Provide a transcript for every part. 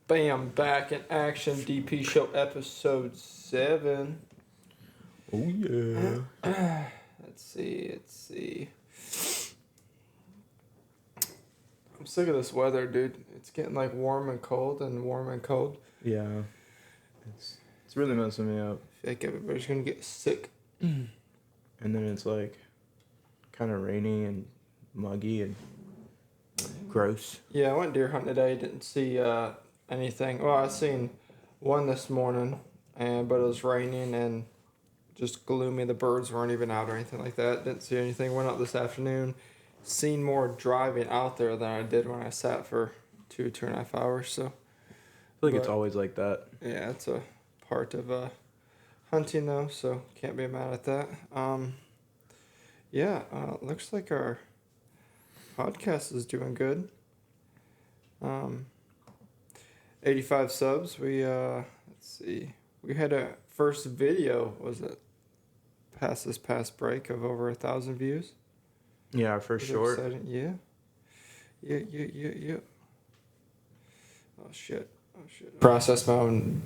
Bam, back in action. DP Show episode 7. Oh yeah. Let's see. I'm sick of this weather, dude. It's getting like warm and cold and warm and cold. Yeah. It's really messing me up. I feel like everybody's gonna get sick. And then it's like kind of rainy and muggy and gross. Yeah, I went deer hunting today. Didn't see anything. Well, I seen one this morning, but it was raining and just gloomy. The birds weren't even out or anything like that. Didn't see anything. Went out this afternoon. Seen more driving out there than I did when I sat for 2.5 hours. So I feel like it's always like that. yeah, it's a part of hunting though, so can't be mad at that. Looks like our podcast is doing good. 85 subs. We let's see. We had a first video, was it this past break, of over 1,000 views. Yeah, our first short. Exciting. Yeah. Oh shit. Process mode.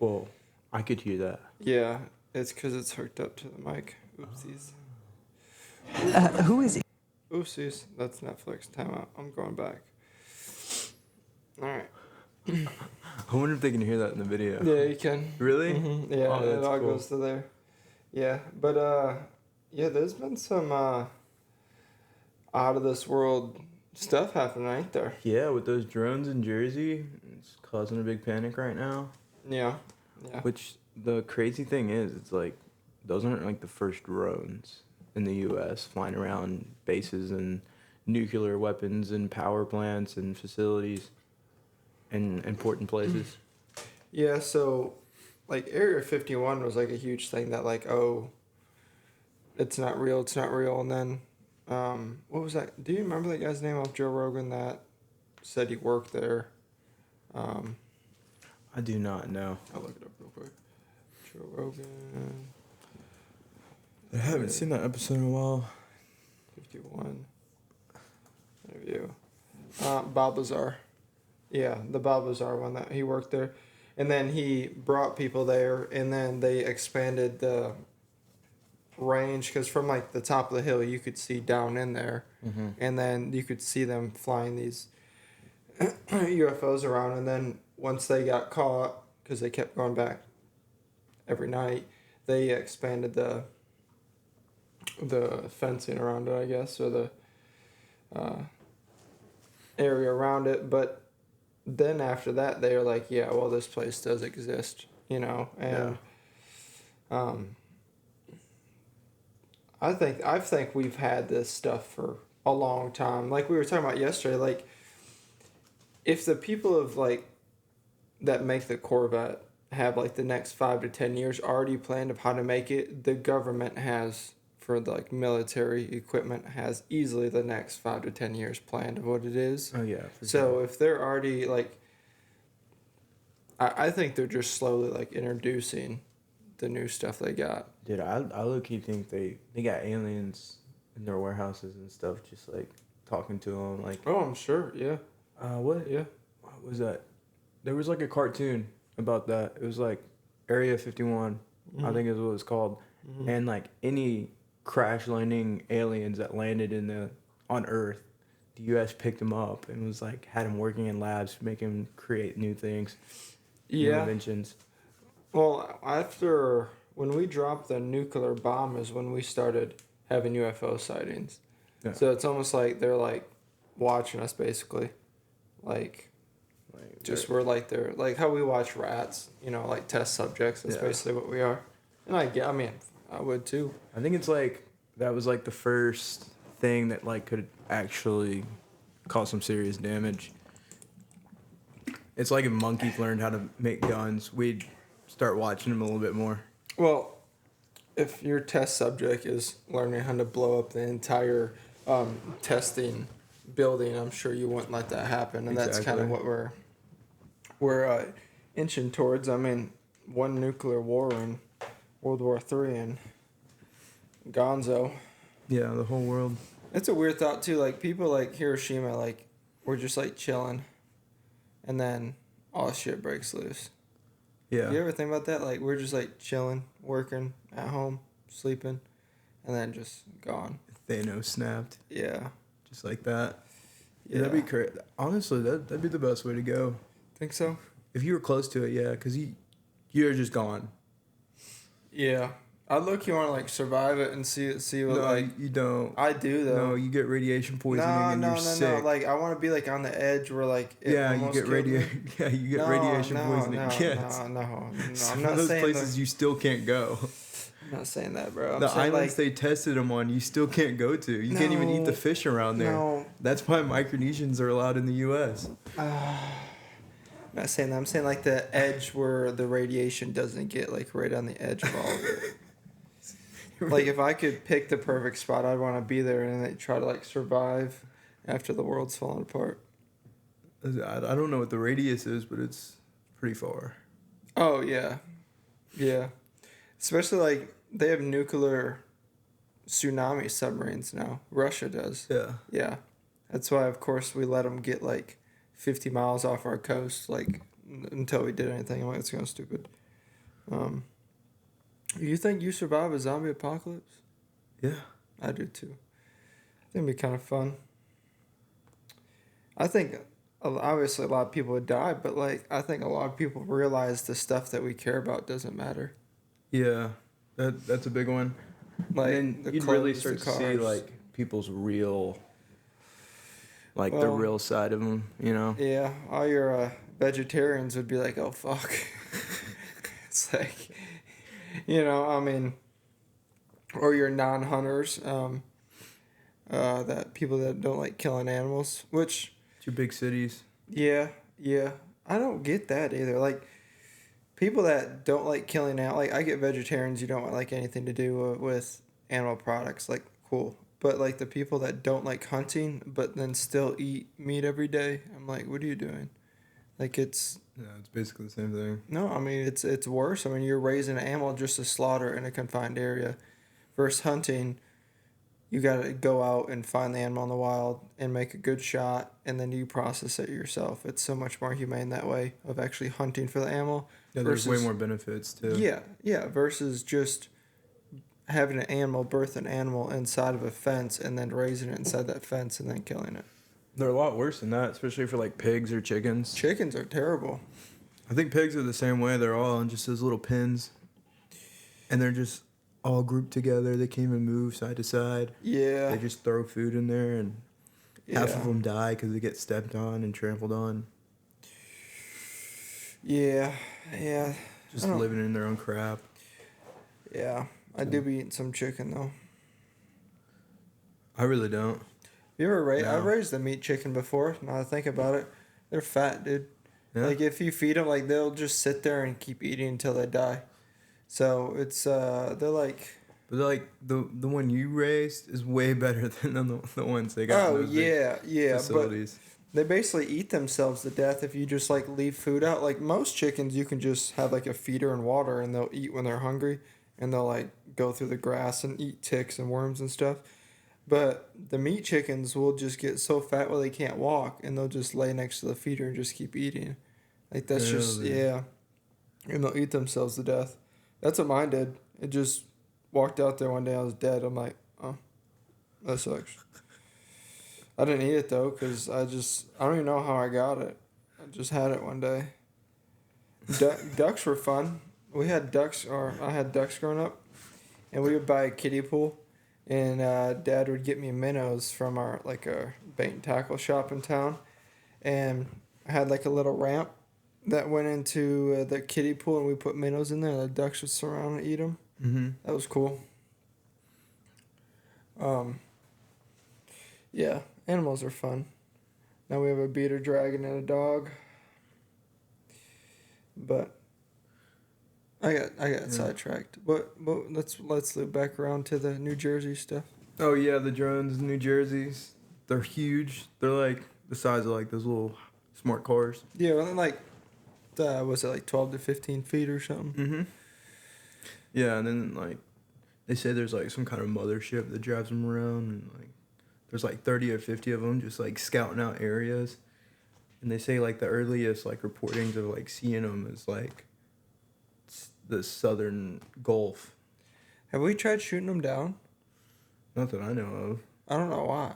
Well, I could hear that. Yeah, it's because it's hooked up to the mic. Oopsies. Who is he? Oopsies. That's Netflix. Timeout. I'm going back. All right. I wonder if they can hear that in the video. Yeah, you can. Really? Mm-hmm. Yeah, Oh, it that's all cool. goes to there. Yeah, but there's been some out of this world stuff happening, ain't there? Yeah, with those drones in Jersey, it's causing a big panic right now. Yeah. Which the crazy thing is, it's like those aren't like the first drones in the U.S. flying around bases and nuclear weapons and power plants and facilities and important places. Yeah, so like Area 51 was like a huge thing that like, oh, it's not real, and then what was that? Do you remember that guy's name off Joe Rogan that said he worked there? I do not know. I'll look it up real quick. Joe Rogan. I haven't seen that episode in a while. 51. Interview. Bob Lazar. Yeah, the Bob Lazar one, that he worked there. And then he brought people there, and then they expanded the range, because from like the top of the hill you could see down in there. Mm-hmm. And then you could see them flying these UFOs around, and then once they got caught, because they kept going back every night, they expanded the fencing around it, I guess, or the area around it. But then after that, they were like, yeah, well, this place does exist, and I think we've had this stuff for a long time. Like we were talking about yesterday, like if the people of like that make the Corvette have like the next 5 to 10 years already planned of how to make it, the government has, for the like military equipment, has easily the next 5 to 10 years planned of what it is. Oh yeah. So if they're already like, I think they're just slowly like introducing the new stuff they got. Dude, I low-key think they got aliens in their warehouses and stuff, just like talking to them, like. Oh, I'm sure. Yeah. What? Yeah. What was that? There was like a cartoon about that. It was like Area 51, Mm-hmm. I think is what it was called. Mm-hmm. And like any crash landing aliens that landed on Earth, the U.S. picked them up and was like had them working in labs, making them create new things, new Yeah. inventions. Well, after when we dropped the nuclear bomb is when we started having UFO sightings. Yeah. So it's almost like they're like watching us, basically. Like just we're like they're like how we watch rats, like test subjects. That's Yeah. basically what we are. And I would too. I think it's like that was like the first thing that like could actually cause some serious damage. It's like if monkeys learned how to make guns, we'd start watching them a little bit more. Well, if your test subject is learning how to blow up the entire testing building, I'm sure you wouldn't let that happen, and that's kind of what we're inching towards. I mean, one nuclear war in World War III and Gonzo. Yeah, the whole world. It's a weird thought too. Like people like Hiroshima, like we're just like chilling, and then all shit breaks loose. Yeah. You ever think about that? Like we're just like chilling, working at home, sleeping, and then just gone. Thanos snapped Yeah. just like that. Yeah. That'd be crazy. Honestly, that'd be the best way to go. Think so? If you were close to it, yeah, because you're just gone. Yeah. I look. You want to like survive it and see what No, like. you don't. I do though. No, you get radiation poisoning No, and no, you're no, sick. no. Like I want to be like on the edge where like it yeah, you almost get killed me. Yeah, you get radiation poisoning. No, yes. no. Some I'm not of those saying places you still can't go. I'm not saying that, bro. I'm The saying islands like, they tested them on, you still can't go to. You can't even eat the No, fish around there. no. That's why Micronesians are allowed in the U.S. I'm not saying that. I'm saying like the edge where the radiation doesn't get like right on the edge of all of it. Like if I could pick the perfect spot, I'd want to be there and like, try to like survive after the world's falling apart. I don't know what the radius is, but it's pretty far. Oh yeah, yeah. Especially like they have nuclear tsunami submarines now. Russia does. Yeah. Yeah, that's why of course we let them get like 50 miles off our coast like until we did anything. I'm like, it's kind of stupid. You think you survive a zombie apocalypse? Yeah. I do too. I think it'd be kind of fun. I think obviously a lot of people would die, but like I think a lot of people realize the stuff that we care about doesn't matter. Yeah. That's a big one. Like And then the you'd clothes, really the start to see cars. like people's real, like the Well, real side of them, you know? Yeah, all your vegetarians would be like, "Oh fuck," it's like, I mean, or your non-hunters, that people that don't like killing animals. Which, It's your big cities. yeah, I don't get that either. Like, people that don't like killing out, like I get vegetarians. You don't want like anything to do with animal products. Like, cool. But like the people that don't like hunting, but then still eat meat every day, I'm like, what are you doing? Like it's Yeah, it's basically the same thing. no, I mean it's worse. I mean you're raising an animal just to slaughter in a confined area, versus hunting. You gotta go out and find the animal in the wild and make a good shot, and then you process it yourself. It's so much more humane that way of actually hunting for the animal. Yeah, there's way versus- more benefits too. Yeah, versus just having an animal birth an animal inside of a fence and then raising it inside that fence and then killing it. They're a lot worse than that, especially for like pigs or chickens. Chickens are terrible. I think pigs are the same way. They're all in just those little pens. And they're just all grouped together. They can't even move side to side. Yeah. They just throw food in there, and half Yeah. of them die because they get stepped on and trampled on. Yeah. Just I don't- living in their own crap. Yeah. I do be eating some chicken though. I really don't. You ever raised? No. I've raised a meat chicken before. Now that I think about it, they're fat, dude. Yeah. Like if you feed them, like they'll just sit there and keep eating until they die. So it's they're like. But like the one you raised is way better than the ones they got. in Oh those big yeah, but facilities. they basically eat themselves to death if you just like leave food out. Like most chickens, you can just have like a feeder and water, and they'll eat when they're hungry, and they'll like go through the grass and eat ticks and worms and stuff. But the meat chickens will just get so fat where they can't walk, and they'll just lay next to the feeder and just keep eating. Like that's just Really? yeah, and they'll eat themselves to death. That's what mine did. It just walked out there one day. I was dead. I'm like, oh, that sucks. I didn't eat it though, cause I don't even know how I got it. I just had it one day. Ducks were fun. We had ducks, or I had ducks growing up, and we would buy a kiddie pool, and Dad would get me minnows from our bait and tackle shop in town, and I had like a little ramp that went into the kiddie pool, and we put minnows in there. And the ducks would surround and eat them. Mm-hmm. That was cool. Yeah, animals are fun. Now we have a beater dragon and a dog. But I got sidetracked. But let's loop back around to the New Jersey stuff. Oh yeah, the drones in New Jersey's. They're huge. They're like the size of like those little smart cars. Yeah, well, like was it like 12 to 15 feet or something? Mm-hmm. Yeah, and then like they say there's like some kind of mothership that drives them around, and like there's like 30 or 50 of them just like scouting out areas. And they say like the earliest like reportings of like seeing them is like the southern Gulf. Have we tried shooting them down? Not that I know of. I don't know why.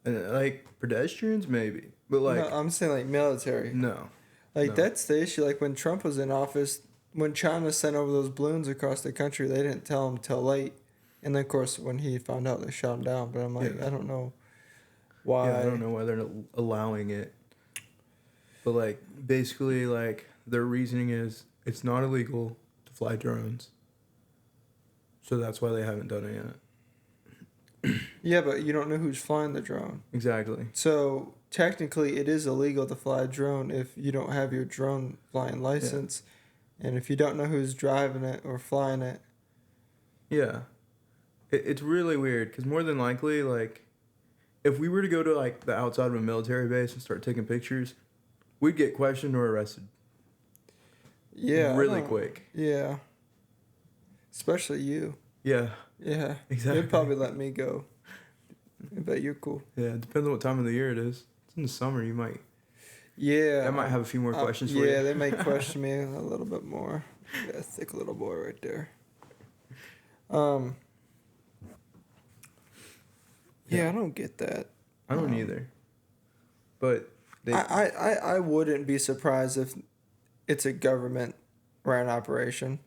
And like pedestrians maybe, but like No, I'm saying like military. no. Like No. that's the issue. Like when Trump was in office, when China sent over those balloons across the country, they didn't tell him till late. And then of course when he found out, they shot him down. But I'm like, Yeah. I don't know why. Yeah, I don't know why they're not allowing it. But like basically like their reasoning is it's not illegal to fly drones. So that's why they haven't done it yet. Yeah, but you don't know who's flying the drone. Exactly. So technically, it is illegal to fly a drone if you don't have your drone flying license, and if you don't know who's driving it or flying it. Yeah. It's really weird because more than likely, like, if we were to go to like the outside of a military base and start taking pictures, we'd get questioned or arrested. Yeah. I Really don't- quick. Yeah. Especially you. Yeah. Yeah. Exactly. They'd probably let me go. I bet you're cool. Yeah. It depends on what time of the year it is. It's in the summer. You might. Yeah. I might have a few more questions for you. Yeah, they may question me a little bit more. Yeah, thick little boy right there. Yeah, I don't get that. I don't either. But they. I wouldn't be surprised if it's a government ran operation.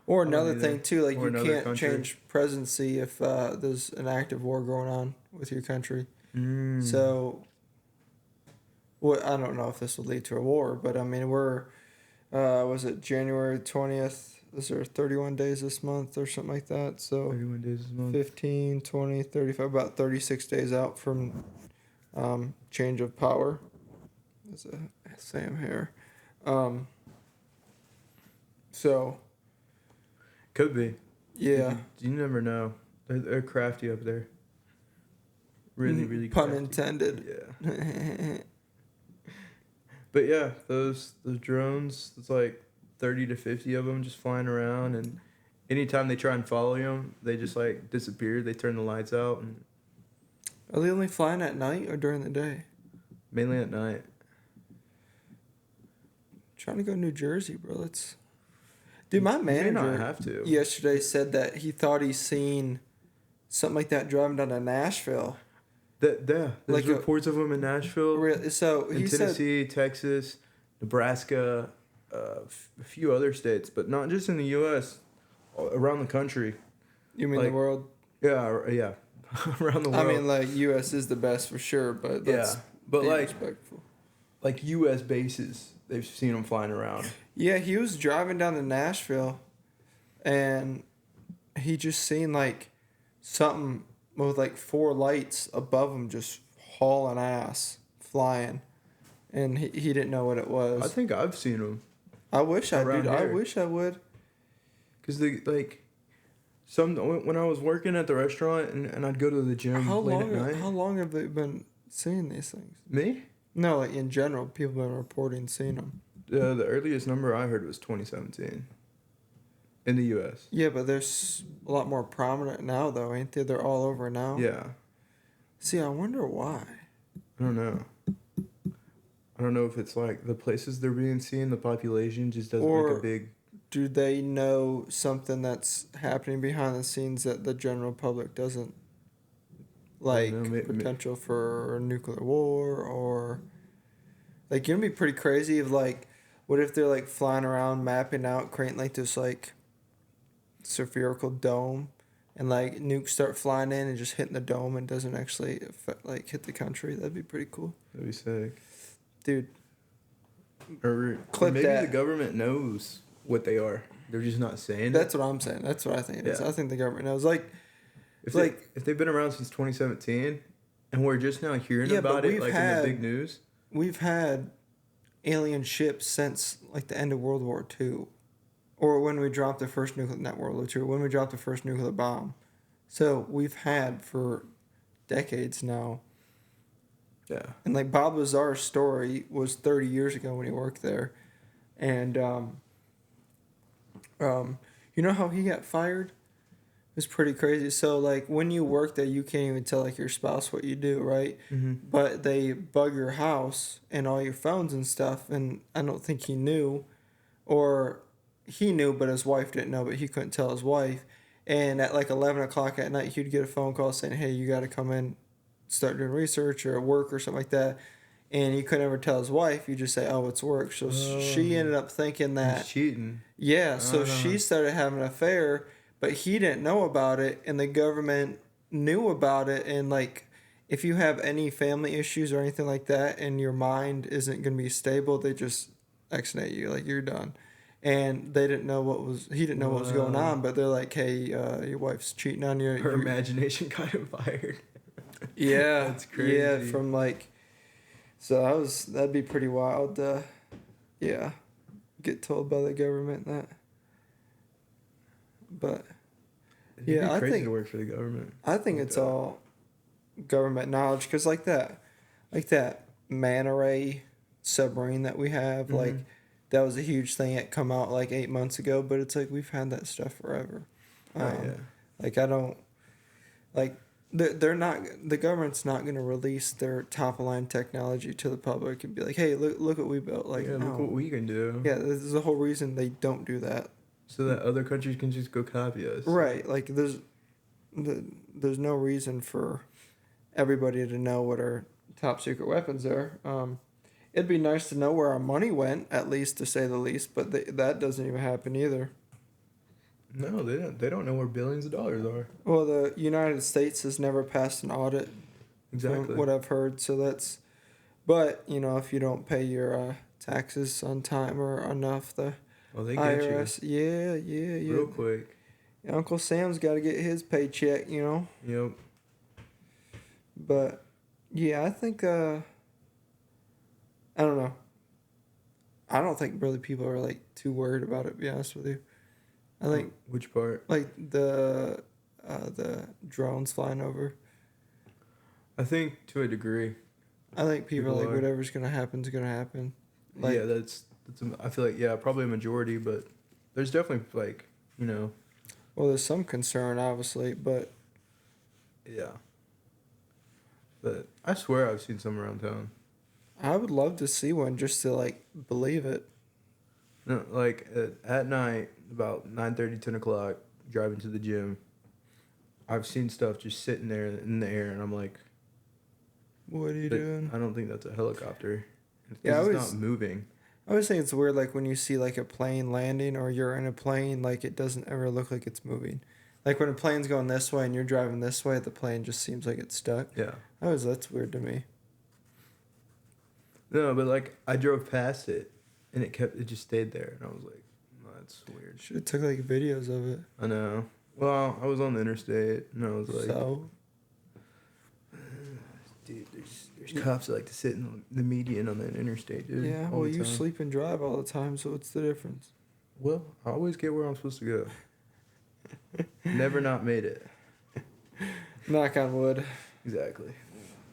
Or don't another either. thing too, like Or you another can't country. change presidency if there's an active war going on with your country. Mm. So, well, I don't know if this will lead to a war, but I mean we're, was it January 20th? Is there 31 days this month or something like that? So 31 days this month. 15, 20, 35, about 36 days out from change of power. There's a Sam here. So, Could be. yeah. You never know. They're crafty up there. Really, really Pun crafty. intended. Yeah. But yeah, those drones, it's like 30 to 50 of them just flying around, and anytime they try and follow them, they just like disappear. They turn the lights out, and Are they only flying at night or during the day? mainly at night. Trying to go to New Jersey, bro. Let's. Dude, my You may not manager have to. yesterday said that he thought he seen something like that driving down to Nashville. There's Like a- reports of them in Nashville, So in he said, Tennessee, Texas, Nebraska, a few other states, but not just in the U.S., around the country. "You mean like, the world?" Yeah, around the world. I mean, like U.S. is the best for sure, but let's yeah, but be like respectful. U.S. bases, they've seen them flying around. Yeah, he was driving down to Nashville, and he just seen like something with like 4 lights above him just hauling ass, flying, and he didn't know what it was. I think I've seen them. I wish I around did. I here. wish I would. Cause they like, when I was working at the restaurant and I'd go to the gym How late long? at night. How long have they been seeing these things? Me? No, like in general, people have been reporting seeing them. The earliest number I heard was 2017. In the U.S. Yeah, but they're a lot more prominent now, though, ain't they? They're all over now. Yeah, See, I wonder why. I don't know. I don't know if it's like the places they're being seen, the population just doesn't Or- make a big. Do they know something that's happening behind the scenes that the general public doesn't? Like know, potential for a nuclear war, or like it'd be pretty crazy if like, what if they're like flying around mapping out, creating like this like spherical dome, and like nukes start flying in and just hitting the dome and doesn't actually affect, like hit the country. That'd be pretty cool, That'd be sick. dude. Or Clip maybe that. the government knows what they are. They're just not saying That's it. what I'm saying. That's what I think it is. Yeah. I think the government knows. Like, If they've been around since 2017, and we're just now hearing Yeah, but about it we've like had- in the big news. we've had alien ships since like the end of World War II, or when we dropped the first not World War II, when we dropped the first nuclear bomb. So we've had for decades now. Yeah. And like Bob Lazar's story was 30 years ago when he worked there, and you know how he got fired It's pretty crazy. So like when you work there, you can't even tell like your spouse what you do, right? Mm-hmm. But they bug your house and all your phones and stuff. And I don't think he knew, or he knew, but his wife didn't know. But he couldn't tell his wife. And at like 11 o'clock at night, he'd get a phone call saying, "Hey, you got to come in, start doing research or work or something like that." And he couldn't ever tell his wife. You just say, "Oh, it's work." So she ended up thinking He's that. cheating. Yeah, so Uh-huh. she started having an affair, but he didn't know about it, and the government knew about it. And like, if you have any family issues or anything like that, and your mind isn't gonna be stable, they just exonate you, like you're done. And they didn't know he didn't know what was going Wow. on, but they're like, "Hey, your wife's cheating on you." Her imagination got him fired. Yeah, That's crazy. yeah, from like, so that'd be pretty wild. Yeah, get told by the government that. But It'd yeah, be I crazy think to work for the government. I think Like it's that. all government knowledge because like that manta ray submarine that we have, like Mhm. that was a huge thing. It come out like 8 months ago, but it's like we've had that stuff forever. Oh, yeah. Like I don't like they're not the government's not going to release their top of line technology to the public and be like, "Hey, look what we built." Like, Yeah, no. look what we can do. Yeah, this is the whole reason they don't do that. So that other countries can just go copy us. Right. Like there's no reason for everybody to know what our top secret weapons are. It'd be nice to know where our money went, at least to say the least, but that doesn't even happen either. No, they don't. They don't know where billions of dollars are. Well, the United States has never passed an audit, Exactly. from what I've heard. So that's, but if you don't pay your taxes on time or enough, the Well, they get IRS, yeah, you real quick. Uncle Sam's got to get his paycheck, Yep. But yeah, I think I don't know. I don't think really people are like too worried about it. To be honest with you, I think Which part? like the drones flying over. I think to a degree. I think people are People like are. whatever's gonna happen is gonna happen. Like, Yeah, that's. I feel like probably a majority, but there's definitely like well, there's some concern obviously, but yeah. But I swear I've seen some around town. I would love to see one just to like believe it. No, like at night, about 9:30, 10 o'clock, driving to the gym. I've seen stuff just sitting there in the air, and I'm like, What are you "But doing? I don't think that's a helicopter. Yeah, It's I not was- moving. I always think it's weird, like when you see like a plane landing or you're in a plane, like it doesn't ever look like it's moving. Like when a plane's going this way and you're driving this way, the plane just seems like it's stuck. Yeah. That's weird to me. No, but like I drove past it, and it just stayed there, and I was like, oh, that's weird. Should have took like videos of it. I know. Well, I was on the interstate, and I was like, So dude, there's cops that like to sit in the median on the interstate, dude. yeah, all well the you time. sleep and drive all the time, so what's the difference? Well, I always get where I'm supposed to go. Never not made it. Knock on wood. Exactly.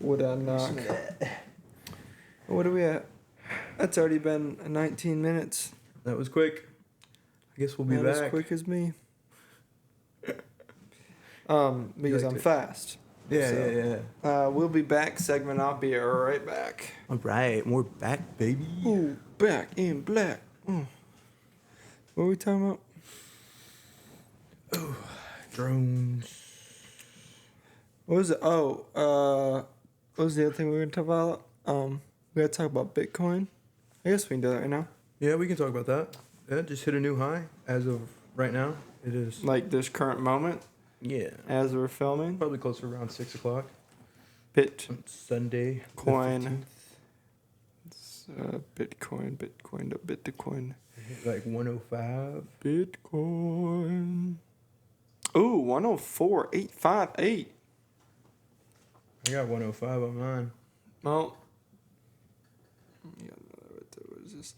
Would I knock? What are we at? That's already been 19 minutes. That was quick. I guess we'll be Not back. as quick as me. Because like I'm to- fast. Yeah, So, yeah. We'll be back. Segment. I'll be right back. All right, we're back, baby. Ooh, back in black. What are we talking about? Drones. What was it? What was the other thing we were gonna talk about? We gotta talk about Bitcoin. I guess we can do that right now. Yeah, we can talk about that. Yeah, just hit a new high as of right now. It is. Like this current moment, Yeah. as we're filming. Probably close to around 6 o'clock Bitcoin, on Sunday. the Bitcoin to Bitcoin. 15th. Like 105. Bitcoin. Ooh, 104,858. I got 105 on mine. Well, yeah, what is this?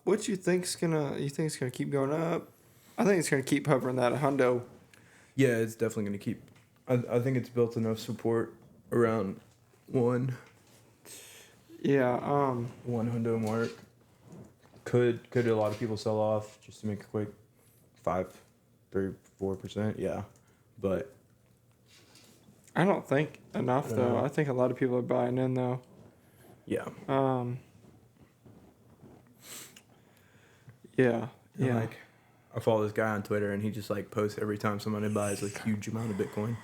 What you think's gonna? You think it's gonna keep going up? I think it's gonna keep hovering that hundo. Yeah, it's definitely going to keep. I think it's built enough support around 1 Yeah. 100 mark. Could a lot of people sell off just to make a quick 5, 3, 4%? Yeah. But I don't think enough though. I think a lot of people are buying in though. yeah. Yeah. And, Yeah. like, I follow this guy on Twitter, and he just like posts every time somebody buys a huge amount of Bitcoin.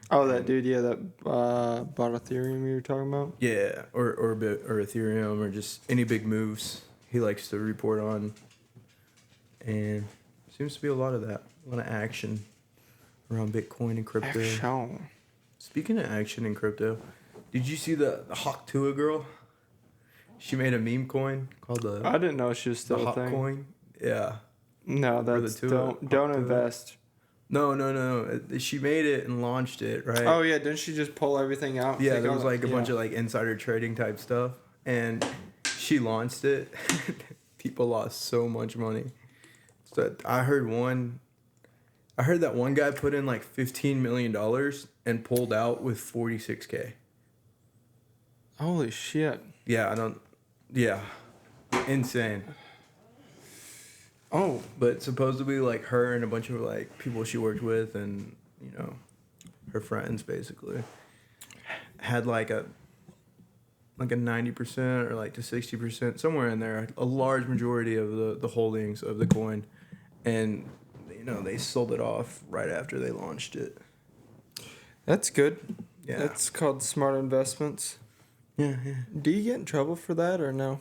Oh, that dude, yeah, that bought Ethereum you were talking about? Yeah, or Ethereum, or just any big moves he likes to report on. And seems to be a lot of that, a lot of action around Bitcoin and crypto. Action. Speaking of action in crypto, did you see the Hawk Tua girl? She made a meme coin called I didn't know she was the still a Hawk thing. coin. Yeah. No, Or the that's Tua, don't Hawk Tua. invest. No. She made it and launched it, right? Oh yeah, didn't she just pull everything out? Yeah, Take there all was the- like a bunch yeah. of like insider trading type stuff, and she launched it. People lost so much money. So I heard that one guy put in like $15 million and pulled out with 46K. Holy shit. Yeah, insane. Oh, But supposedly like her and a bunch of like people she worked with and, you know, her friends basically had like a 90% or like to 60%, somewhere in there, a large majority of the holdings of the coin. And, you know, they sold it off right after they launched it. that's good. Yeah. That's called smart investments. Yeah. Do you get in trouble for that or no?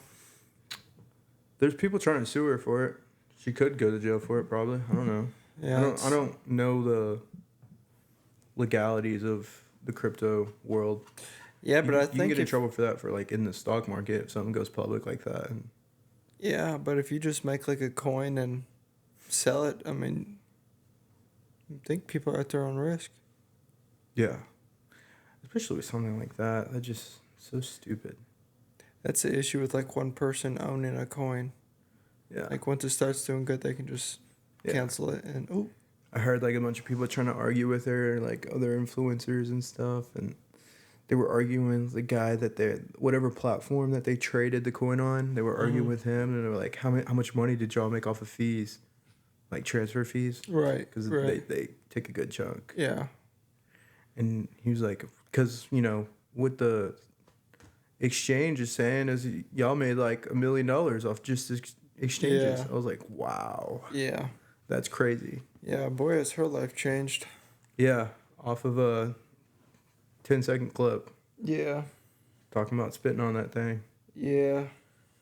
There's people trying to sue her for it. She could go to jail for it, probably. I don't know. Yeah. I don't know the legalities of the crypto world. Yeah, but you, I you can think get in if, trouble for that for like in the stock market if something goes public like that. And yeah, but if you just make like a coin and sell it, I mean, I think people are at their own risk. yeah, especially with something like that, that's just so stupid. That's the issue with like one person owning a coin. Yeah, Like once it starts doing good, they can just Yeah. cancel it and oh. I heard like a bunch of people trying to argue with her, like other influencers and stuff, and they were arguing with the guy that they whatever platform that they traded the coin on. They were arguing with him, and they were like, "How much money did y'all make off of fees, like transfer fees? Right. Because Right. they take a good chunk." Yeah. And he was like, "Because you know what the exchange is saying is y'all made like $1 million off just exchanges." Yeah. I was like, "Wow, Yeah. that's crazy." Yeah. Boy, has her life changed. Yeah, off of a 10-second clip. Yeah. Talking about spitting on that thing. Yeah.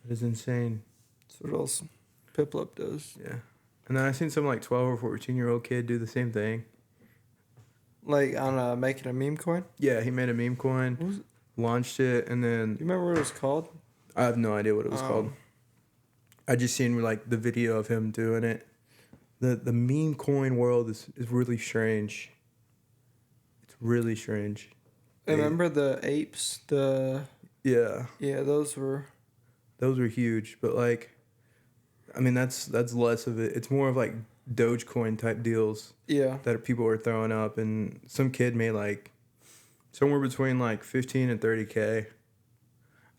It is insane. That's what else Piplup does. Yeah. And then I seen some like 12 or 14-year-old kid do the same thing. Like on making a meme coin. Yeah, he made a meme coin, What was it? launched it, and Do then you remember what it was called? I have no idea what it was called. I just seen like the video of him doing it. The meme coin world is really strange. It's really strange. Remember the apes? Yeah, Those were. those were huge, but like, I mean that's less of it. It's more of like Dogecoin type deals Yeah. that people are throwing up, and some kid made like somewhere between like 15 and 30K.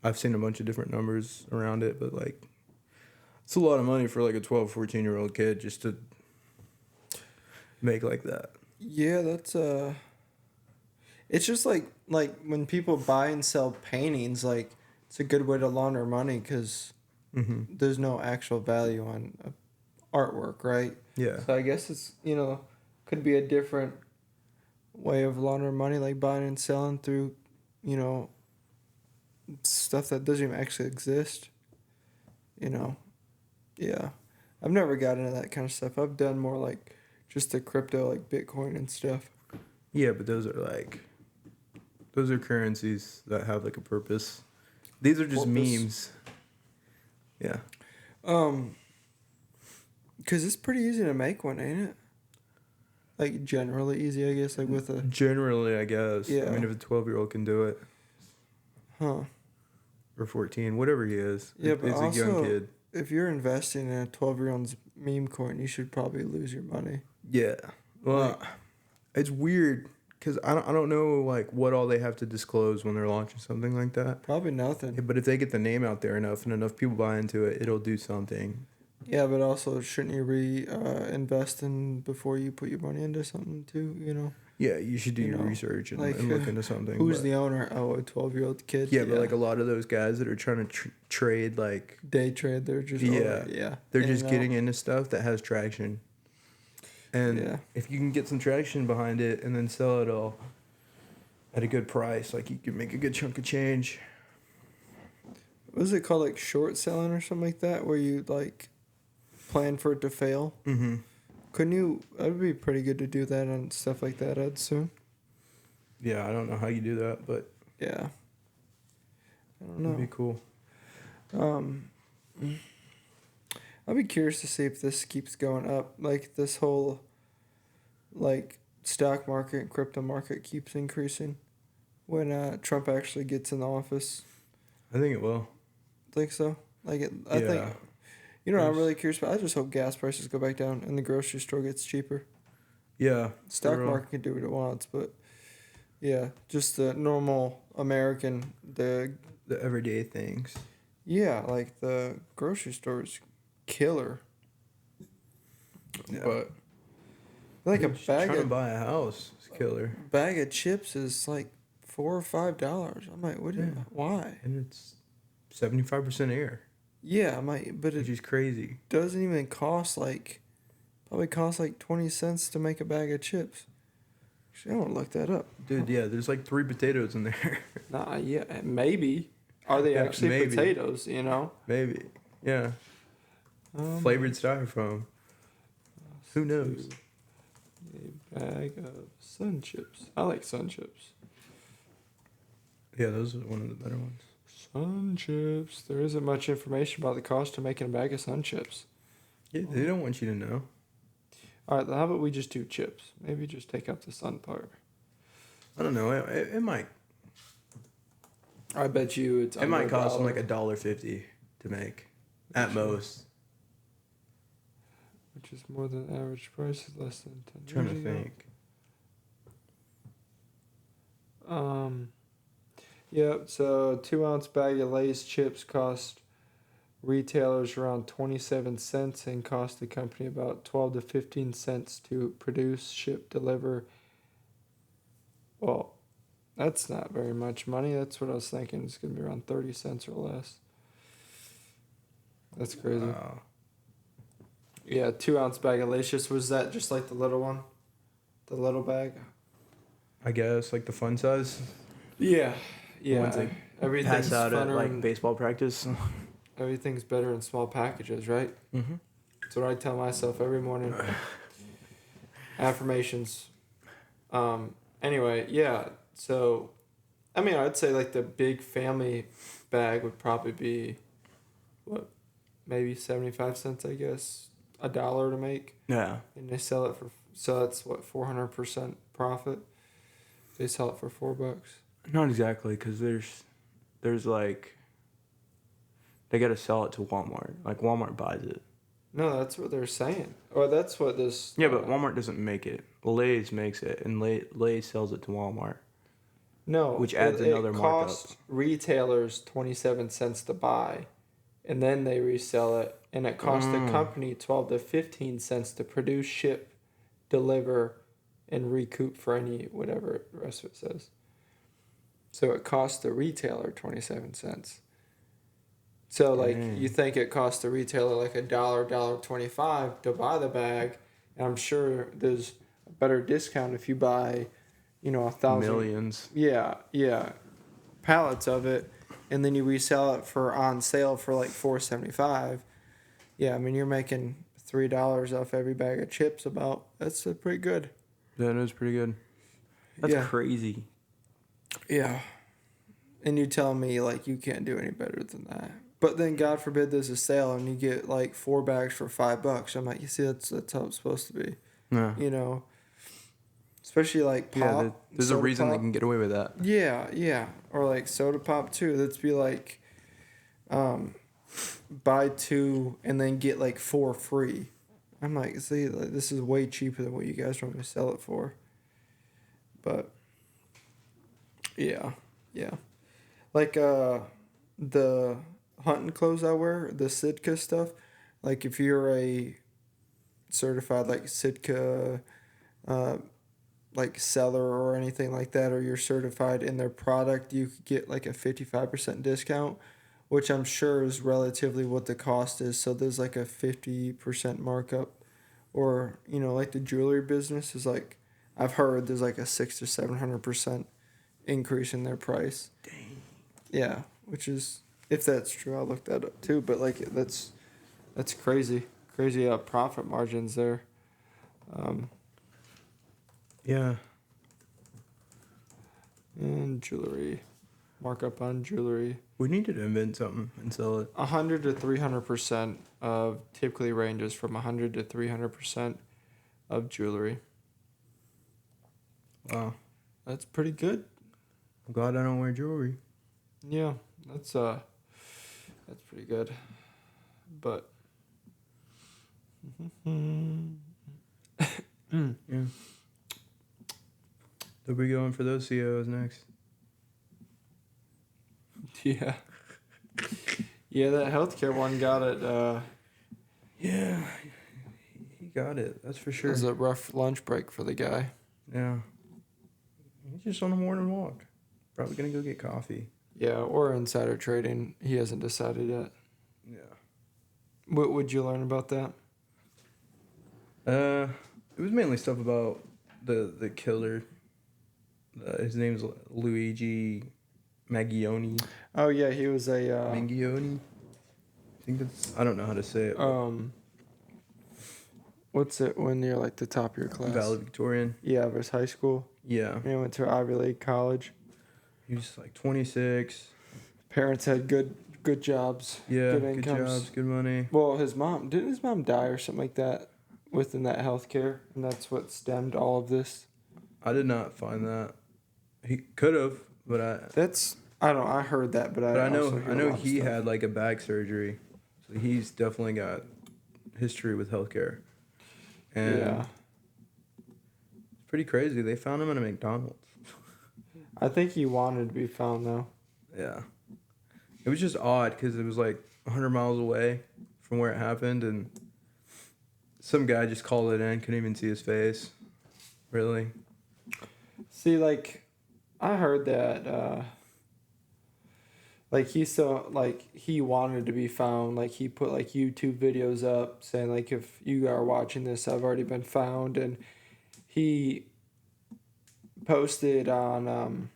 I've seen a bunch of different numbers around it, but like it's a lot of money for like a 12, 14-year-old kid just to make like that. Yeah, that's It's just like when people buy and sell paintings, like it's a good way to launder money because there's no actual value on artwork, right? Yeah. So I guess it's could be a different way of laundering money, like buying and selling through, stuff that doesn't even actually exist. Yeah. I've never got into that kind of stuff. I've done more like just the crypto, like Bitcoin and stuff. Yeah, but those are currencies that have like a purpose. These are just Purpose. memes. Yeah. Because it's pretty easy to make one, ain't it? Like generally easy, I guess. Like with a Generally, I guess. Yeah. I mean, if a 12-year-old can do it, or 14, whatever he is, Yeah, if but he's a young also- kid. If you're investing in a 12-year-old's meme coin, you should probably lose your money. Yeah. Well, it's weird because I don't know like what all they have to disclose when they're launching something like that. Probably nothing. Yeah, but if they get the name out there enough and enough people buy into it, it'll do something. Yeah, but also shouldn't you invest in before you put your money into something too? Yeah, you should do You your know, research and, like, and look into something. Who's but- the owner? Oh, a 12-year-old kid. Yeah, but like a lot of those guys that are trying to trade, like, day trade, they're just yeah, they're in just and getting out. into stuff that has traction. And Yeah. if you can get some traction behind it and then sell it all at a good price, like you can make a good chunk of change. What is it called, like short selling or something like that, where you like plan for it to fail? Mm-hmm. Couldn't you? That would be pretty good to do that on stuff like that. I'd assume. Yeah, I don't know how you do that, but Yeah. I don't it'd be know. cool. I'd be curious to see if this keeps going up. Like this whole, like stock market and crypto market keeps increasing when Trump actually gets in the office. I think it will. Think so? I think. Yeah. You know, what I'm There's- really curious about. I just hope gas prices go back down and the grocery store gets cheaper. Yeah. Stock for real. market can do what it wants, but yeah, just the normal American, The everyday things. like the grocery store is killer. Yeah. But like a Just bag trying to of buy a house is killer. chips is like $4 or $5. I'm like, Yeah. why? And it's 75% air, Yeah, but which it is crazy. doesn't even cost probably costs like 20 cents to make a bag of chips. Actually, I want to look that up. Dude, yeah, there's like 3 potatoes in there. Nah, yeah, maybe. Are they Yeah, actually maybe. potatoes, Maybe. Yeah. Flavored styrofoam. Who knows? A bag of Sun Chips. I like Sun Chips. Yeah, those are one of the better ones. Sun Chips. There isn't much information about the cost of making a bag of Sun Chips. Yeah, they don't want you to know. All right, how about we just do chips? Maybe just take out the Sun part. I don't know. It might. I bet you it's. It might under cost them $1, like $1.50 to make, at Sure. most. which is more than average price, less than 10 I'm trying years to ago. think. Yep, so 2-ounce bag of Lay's chips cost retailers around 27 cents and cost the company about 12 to 15 cents to produce, ship, deliver. Well, that's not very much money. That's what I was thinking. It's going to be around 30 cents or less. That's crazy. Wow. Yeah, 2-ounce bag of Lay's chips. Was that just like the little one? The little bag? I guess like the fun size. Yeah. Yeah. ones they Everything's Pass out at funner like and baseball practice. everything's better in small packages, right? Mm-hmm. That's what I tell myself every morning. Affirmations. Anyway, yeah. So, I mean, I'd say like the big family bag would probably be, what, maybe 75 cents, I guess, $1 to make, Yeah. and they sell it for. So that's what 400% profit. They sell it for $4. Not exactly, because there's like, they got to sell it to Walmart. Like Walmart buys it. No, that's what they're saying. Or that's what this. Yeah, but Walmart doesn't make it. Lay's makes it, and Lay's sells it to Walmart. No, Which adds another it markup. costs retailers 27 cents to buy, and then they resell it, and it costs the company 12 to 15 cents to produce, ship, deliver, and recoup for any whatever the rest of it says. So it costs the retailer 27 cents. So like Dang. you think it costs the retailer like $1.25 to buy the bag, and I'm sure there's a better discount if you buy, 1,000 Millions. yeah, pallets of it, and then you resell it for on sale for like $4.75. Yeah, I mean you're making $3 off every bag of chips. That's pretty good. That is pretty good. That's Yeah. crazy. Yeah, and you tell me like you can't do any better than that. But then God forbid there's a sale and you get like 4 bags for $5. I'm like, you see, that's how it's supposed to be. Yeah. Especially like pop. Yeah, there's a soda reason they pop. can get away with that. Yeah. Or like soda pop too. That'd be like buy 2 and then get like 4 free. I'm like, see, like, this is way cheaper than what you guys want me to sell it for. But yeah. Like the hunting clothes I wear, the Sitka stuff, like if you're a certified like Sitka, uh, like seller or anything like that, or you're certified in their product, you could get like a 55% discount, which I'm sure is relatively what the cost is. So there's like a 50% markup, or like the jewelry business is like, I've heard there's like a 600 to 700% increase in their price. Dang. Yeah, which is, if that's true, I'll look that up too. But like that's crazy, profit margins there. Yeah. And jewelry, markup on jewelry. We need to invent something and sell it. 100 to 300% of typically ranges from 100 to 300% of jewelry. Wow. That's pretty good. I'm glad I don't wear jewelry. Yeah, that's pretty good. But Yeah. They'll be going for those CEOs next. yeah. Yeah, that healthcare one got it. Yeah. He got it. That's for It sure. was a rough lunch break for the guy. Yeah. He's just on a morning walk. Probably gonna go get coffee. Yeah, or insider trading. He hasn't decided yet. Yeah. What would you learn about that? It was mainly stuff about the killer. His name's Luigi Maggioni. Oh yeah, he was a Mangione. I don't know how to say it. what's it when you're like the top of your class? Valedictorian. Yeah, versus high school. Yeah. He went to Ivy League college. He was like 26. Parents had good jobs. Yeah. Good Good incomes. jobs. Good money. Well, didn't his mom die or something like that within that healthcare, and that's what stemmed all of this. I did not find that. He could have, but I heard that, but I know also hear a lot of he stuff. had like a back surgery, so he's definitely got history with healthcare. And Yeah. it's pretty crazy. They found him at a McDonald's. I think he wanted to be found though. Yeah. It was just odd because it was like 100 miles away from where it happened, and some guy just called it in, couldn't even see his face. Really? See, like, I heard that, like, he wanted to be found. Like, he put, like, YouTube videos up saying, like, if you are watching this, I've already been found. And he posted on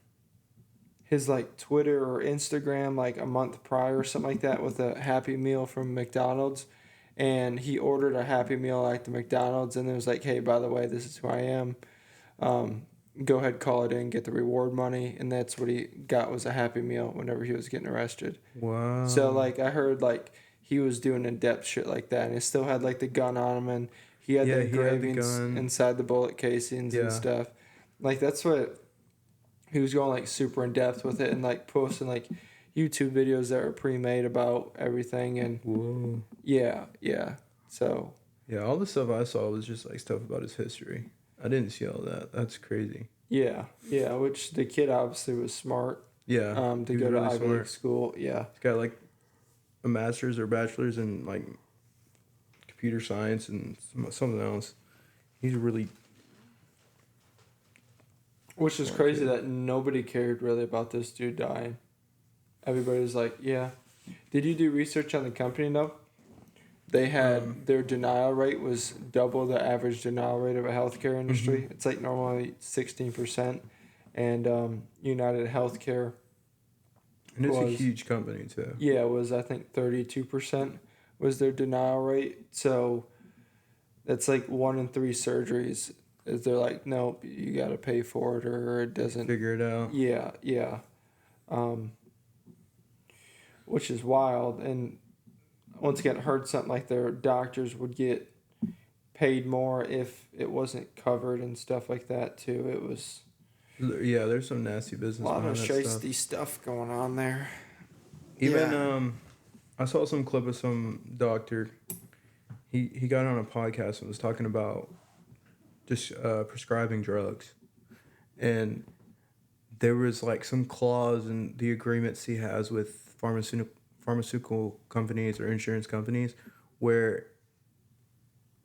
his, like, Twitter or Instagram, like, a month prior or something like that with a Happy Meal from McDonald's. And he ordered a Happy Meal at the McDonald's, and it was like, hey, by the way, this is who I am. Go ahead, call it in, get the reward money, and that's what he got, was a Happy Meal whenever he was getting arrested. Wow. So like I heard like he was doing in-depth shit like that, and he still had like the gun on him, and he had the engravings inside the bullet casings and stuff. Like that's what he was going like super in depth with it, and like posting like YouTube videos that were pre-made about everything, and Whoa. yeah. So Yeah, all the stuff I saw was just like stuff about his history. I didn't see all that. That's crazy. yeah, which the kid obviously was smart. Yeah. To he was go to really Ivy smart. League school. Yeah. He's got like a master's or bachelor's in like computer science and something else. He's really. Which is crazy that nobody cared really about this dude dying. Everybody was like, yeah. Did you do research on the company though? They had their denial rate was double the average denial rate of a healthcare industry. It's like normally 16%, and United Healthcare. And it's a huge company too. Yeah, it was I think 32% was their denial rate. So that's like 1 in 3 surgeries. Is they're like, nope, you got to pay for it or it doesn't. Figure it out. Yeah. Which is wild. And once again, heard something like their doctors would get paid more if it wasn't covered and stuff like that too. It was Yeah, there's some nasty business. a lot behind of that shysty stuff going on there. Even I saw some clip of some doctor. He got on a podcast and was talking about just prescribing drugs, and there was like some clause in the agreements he has with pharmaceutical companies or insurance companies where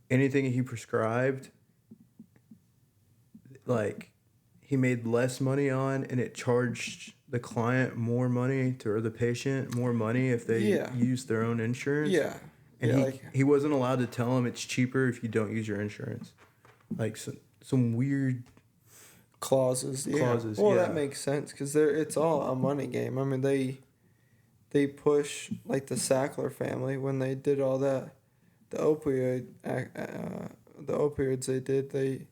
anything he prescribed, like, he made less money on, and it charged the client more money or the patient more money if they used their own insurance. Yeah. And Yeah, he wasn't allowed to tell him it's cheaper if you don't use your insurance. Like some weird clauses. clauses. Well, yeah. that makes sense because it's all a money game. I mean, they push like the Sackler family when they did all that, the opioids they did. They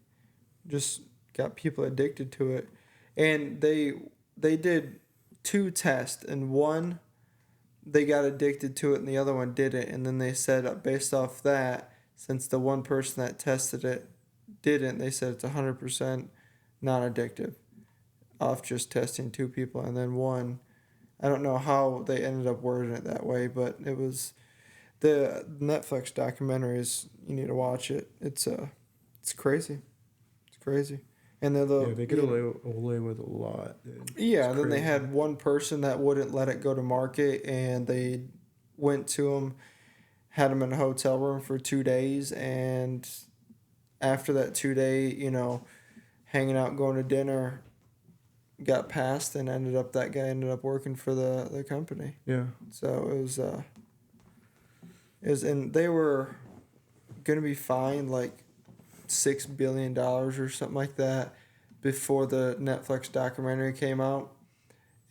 just got people addicted to it, and they did 2 tests, and one they got addicted to it and the other one didn't, and then they said based off that, since the one person that tested it didn't, they said it's 100% non-addictive off just testing 2 people, and then one, I don't know how they ended up wording it that way, but it was the Netflix documentary is, you need to watch it. It's crazy. It's crazy. And they get away with a lot, dude. Yeah, It's and then they crazy. had one person that wouldn't let it go to market, and they went to him, had him in a hotel room for 2 days, and after that 2-day, hanging out, going to dinner, got passed, and that guy ended up working for the company. Yeah. So and they were gonna be fined like $6 billion or something like that before the Netflix documentary came out,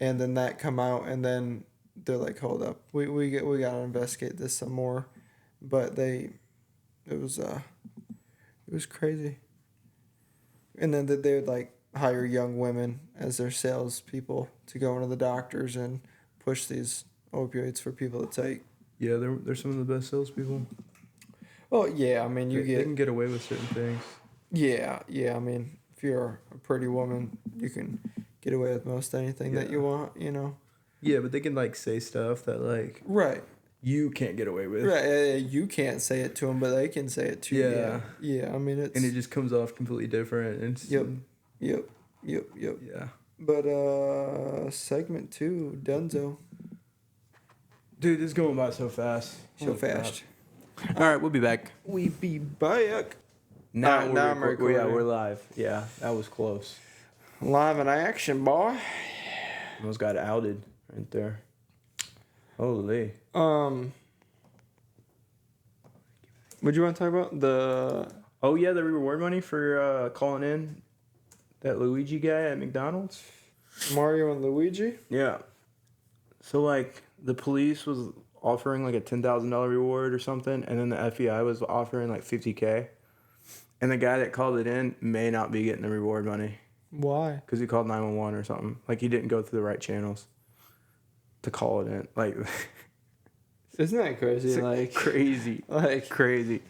and then that come out, and then they're like, hold up, we gotta investigate this some more, but it was crazy. And then they would like hire young women as their salespeople to go into the doctors and push these opioids for people to take. Yeah, they're some of the best salespeople. Well, yeah, I mean, They can get away with certain things. Yeah, I mean, if you're a pretty woman, you can get away with most anything that you want, Yeah, but they can like say stuff that like Right. you can't get away with. Right. You can't say it to them, but they can say it to you. Yeah. Yeah. I mean, it's. And it just comes off completely different. And Yep. Yeah. But segment 2, Dunzo. Dude, this is going by so fast. So fast. All right, we'll be back. We be back. Now, I'm recording. Yeah, we're live. Yeah, that was close. Live in action, boy. Almost got outed right there. Holy. What do you want to talk about? Oh yeah, the reward money for calling in that Luigi guy at McDonald's. Mario and Luigi? Yeah. So like the police was offering like a $10,000 reward or something, and then the FBI was offering like $50K, and the guy that called it in may not be getting the reward money Why? because he called 911 or something. Like he didn't go through the right channels to call it in. Like Isn't that crazy? it's Like crazy, like crazy.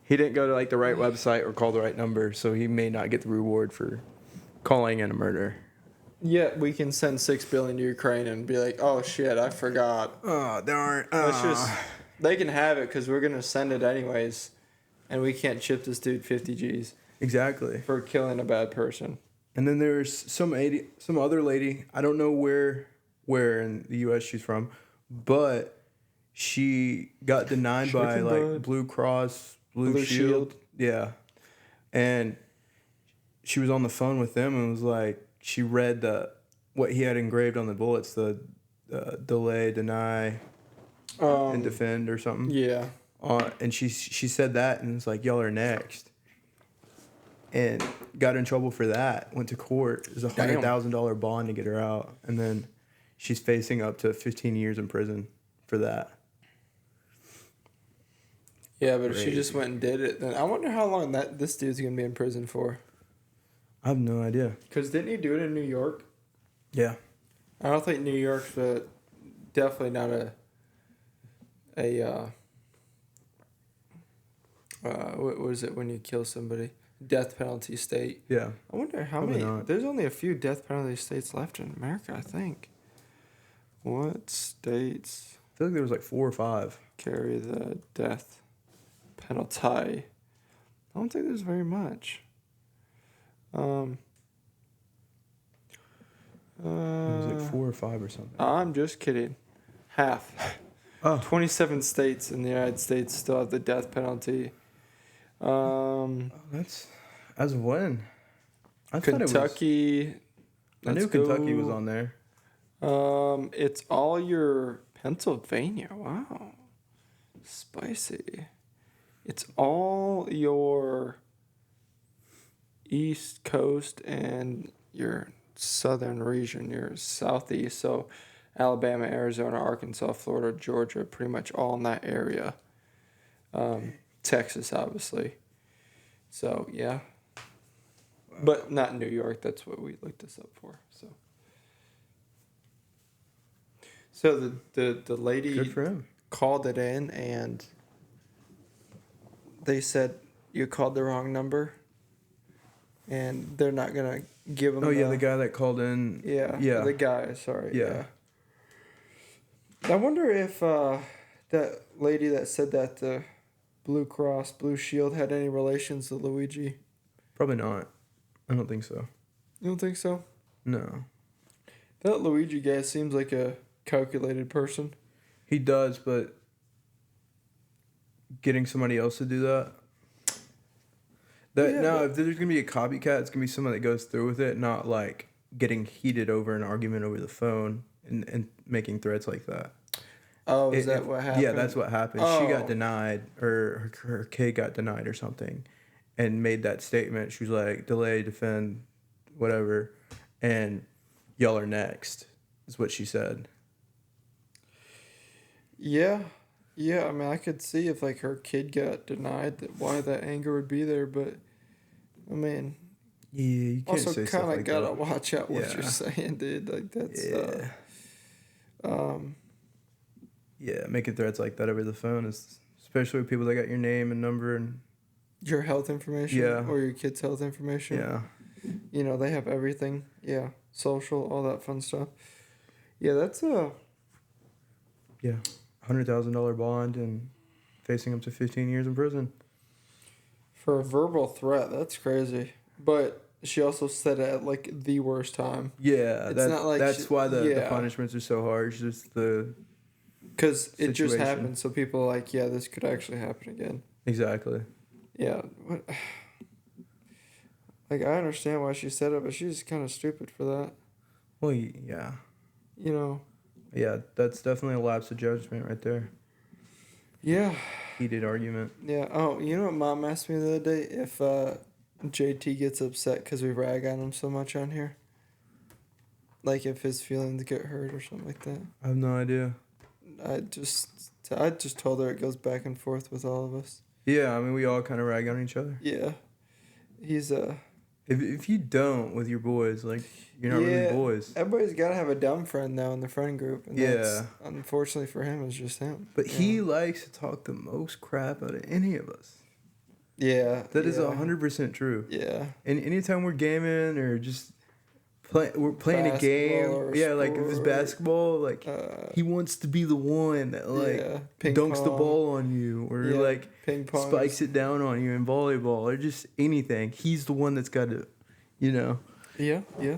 He didn't go to like the right website or call the right number, so he may not get the reward for calling in a murder. yeah, we can send $6 billion to Ukraine and be like, oh shit, I forgot. Oh darn! They can have it because we're gonna send it anyways, and we can't chip this dude 50 G's Exactly. for killing a bad person. And then there's some other lady. I don't know where in the U.S. she's from, but she got denied by Chicken like Bud. Blue Cross Blue Blue Shield. Shield. Yeah, and she was on the phone with them and was like, she read what he had engraved on the bullets, the delay, deny, and defend or something. Yeah. And she said that, and it's like, y'all are next. And got in trouble for that. Went to court. It was $100,000 bond to get her out, and then she's facing up to 15 years in prison for that. Yeah, but if she Crazy. just went and did it, then I wonder how long this dude's gonna be in prison for. I have no idea. Cause didn't he do it in New York? Yeah. I don't think New York's definitely not what is it when you kill somebody? Death penalty state. Yeah. I wonder how Probably many. not. There's only a few death penalty states left in America, I think. What states I feel like there was like 4 or 5. carry the death penalty? I don't think there's very much. It was like 4 or 5 or something. I'm just kidding. Half. Oh, 27 states in the United States still have the death penalty. that's as of when? I thought it was. Kentucky. I knew let's Kentucky was go. on there. It's all your Pennsylvania. Wow. Spicy. It's all your East Coast and your southern region, your southeast. So Alabama, Arizona, Arkansas, Florida, Georgia, pretty much all in that area. Texas, obviously. So, yeah. But not New York. That's what we looked this up for. So the lady Good for him. called it in and they said you called the wrong number and they're not gonna give him. Oh yeah, the guy that called in. Yeah. Yeah. The guy. Sorry. Yeah. I wonder if that lady that said that the Blue Cross Blue Shield had any relations to Luigi. Probably not. I don't think so. You don't think so? No. That Luigi guy seems like a calculated person. He does, but getting somebody else to do that. Yeah, If there's gonna be a copycat, it's gonna be someone that goes through with it, not like getting heated over an argument over the phone and making threats like that. Oh, is that what happened? Yeah, that's what happened. Oh. She got denied, or her kid got denied or something, and made that statement. She was like, delay, defend, whatever, and y'all are next, is what she said. Yeah. Yeah, I mean, I could see if, like, her kid got denied, why that anger would be there, but, I mean, Yeah, you can't also say stuff kind of like gotta that. watch out what Yeah. you're saying, dude. Like, that's, Yeah, making threats like that over the phone is, especially with people that got your name and number and your health information Yeah. or your kid's health information. yeah. You know, they have everything. Yeah, social, all that fun stuff. Yeah, that's Yeah, $100,000 bond and facing up to 15 years in prison. for a verbal threat. That's crazy. But she also said it at like the worst time Yeah, It's not like that's why the yeah. punishments are so harsh. Just the because it just Situation. happened. So people are like, yeah, this could actually happen again. exactly. Yeah. What? Like I understand why she said it, but she's kind of stupid for that. Well, yeah, You know. yeah. That's definitely a lapse of judgment right there. Yeah. Heated argument. Yeah. Oh, you know what Mom asked me the other day? If JT gets upset because we rag on him so much on here. Like if his feelings get hurt or something like that. I have no idea. I just told her it goes back and forth with all of us. Yeah, I mean, we all kind of rag on each other. Yeah. He's If you don't with your boys, like you're not really boys. Everybody's got to have a dumb friend now in the friend group. And Yeah. that's, unfortunately for him, it's just him. But you he know? likes to talk the most crap out of any of us. Yeah. That is yeah. 100% true. Yeah. And anytime we're gaming or just we're playing a game, Basketball or yeah, like if it's sport. basketball, like he wants to be the one that like ping dunks the pong. ball on you or Yeah, like ping pong. spikes it down on you in volleyball or just anything. He's the one that's got to, you know. Yeah. Yeah.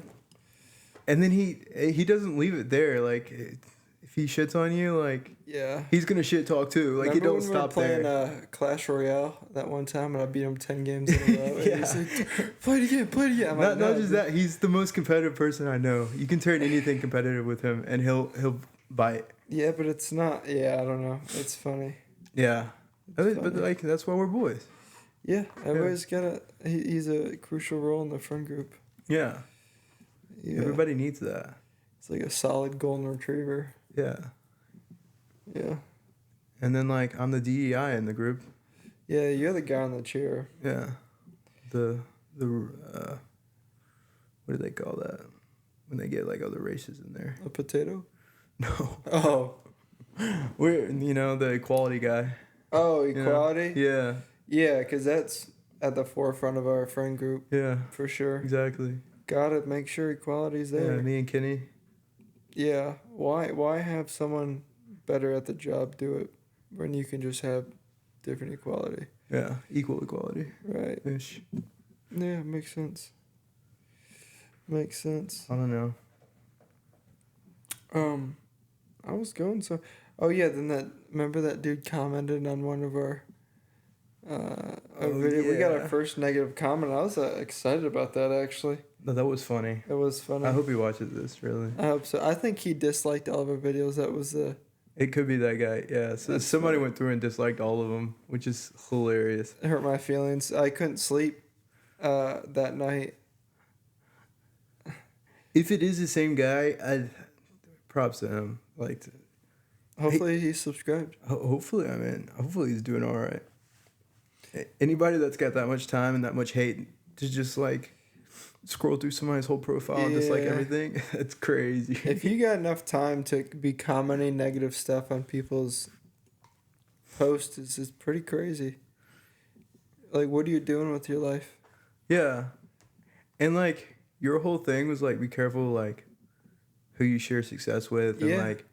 And then he doesn't leave it there. Like if he shits on you, like Yeah. he's gonna shit talk too. Like he Remember don't when we were stop playing there. Clash Royale that one time and I beat him 10 games in a row? And Yeah. he's like, play it again. I'm Not like, "No, just dude." that, he's the most competitive person I know. You can turn anything competitive with him, and he'll bite. Yeah, but it's not. Yeah, I don't know. It's funny. Yeah, but funny. like that's why we're boys. Yeah, everybody's got a. He's a crucial role in the friend group. Yeah, Yeah. everybody needs that. It's like a solid golden retriever. Yeah, Yeah. and then like I'm the DEI in the group. Yeah, you're the guy on the chair. Yeah, the what do they call that when they get like other races in there? A potato? No, Oh. we're the equality guy. Oh, you know? equality? Yeah, Yeah, because that's at the forefront of our friend group yeah, for sure. exactly. Gotta make sure equality's Yeah, there. me and Kenny. Yeah. Why have someone better at the job do it when you can just have different equality? Yeah, equal equality Right. ish. Yeah, makes sense. Makes sense. I don't know. I was going so Oh yeah, then remember that dude commented on one of our video. We got our yeah. first negative comment. I was excited about that actually. No, that was funny. It was funny. I hope he watches this. Really, I hope so. I think he disliked all of our videos. That was the. it could be that guy. Yeah. So That's somebody funny. went through and disliked all of them, which is hilarious. It hurt my feelings. I couldn't sleep that night. If it is the same guy, I props to him. Like, Hopefully he subscribed. hopefully, I mean, hopefully he's doing all right. Anybody that's got that much time and that much hate to just like scroll through somebody's whole profile and dislike Yeah. everything, it's crazy. If you got enough time to be commenting negative stuff on people's posts, it's just pretty crazy. Like, what are you doing with your life? Yeah. And like your whole thing was like be careful like who you share success with and Yeah. like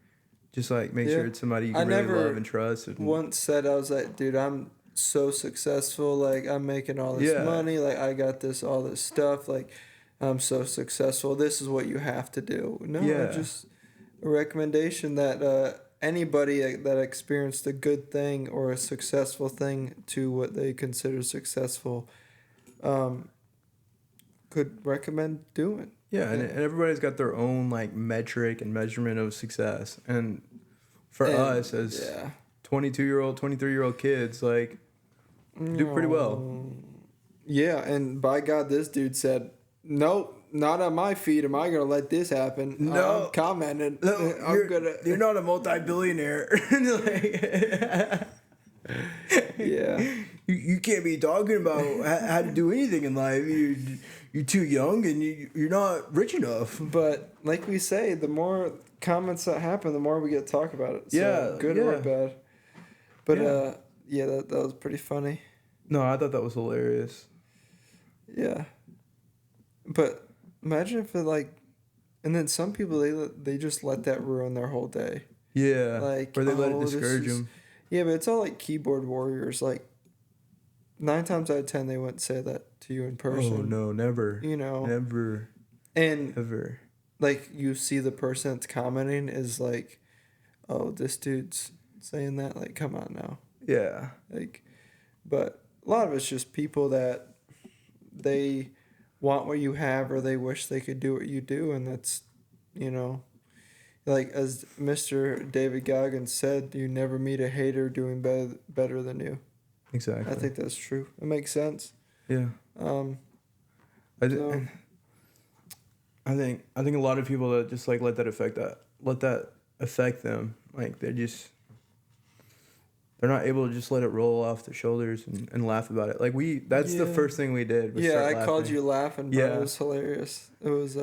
just like make Yeah. sure it's somebody you I can really never love and trust. And, Once said, I was like, dude, I'm so successful. Like, I'm making all this Yeah. money. Like, I got all this stuff. Like, I'm so successful. This is what you have to do. No, Yeah. just a recommendation that anybody that experienced a good thing or a successful thing to what they consider successful could recommend doing. yeah, and everybody's got their own like metric and measurement of success. And for And, us as yeah. 22-year-old, 23-year-old kids, like do pretty well. Yeah, and by God, this dude said, nope, not on my feed am I going to let this happen. No. I'm commenting. No, I'm gonna. you're not a multi-billionaire. Like, Yeah. you can't be talking about how to do anything in life. You're too young and you're not rich enough. But like we say, the more comments that happen, the more we get to talk about it. So Yeah, good yeah. or bad. But Yeah. that was pretty funny. No, I thought that was hilarious. Yeah. But imagine if it and then some people they just let that ruin their whole day. Yeah, Like, or they let it oh, this discourage is- them. Yeah, but it's all like keyboard warriors. Like 9 times out of 10, they wouldn't say that to you in person. Oh no, never, You know, never, and ever. like you see the person that's commenting is like, oh, this dude's saying that. Like, come on now. Yeah, Like, but a lot of it's just people that they want what you have or they wish they could do what you do, and that's, like as Mr. David Goggins said, you never meet a hater doing better than you. exactly. I think that's true. It makes sense. Yeah, So- I think a lot of people that just like let that affect them. Like they're not able to just let it roll off their shoulders and laugh about it. Like that's the Yeah. first thing we did. Was Yeah, start I called laughing. you laughing, but Yeah. it was hilarious. It was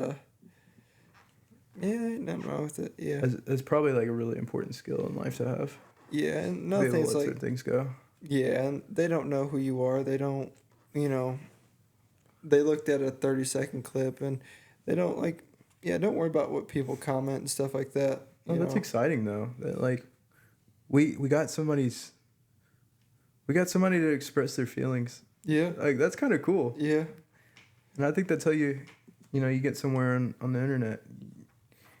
ain't nothing wrong with it. Yeah. It's probably like a really important skill in life to have. Yeah, and To be another able thing to is let like, certain things go. yeah, and they don't know who you are. They don't, they looked at a 30-second clip and they don't don't worry about what people comment and stuff like that. Oh, you that's know. exciting though. That like we got somebody to express their feelings. Yeah. Like that's kind of cool. Yeah. And I think that's how you get somewhere on the internet.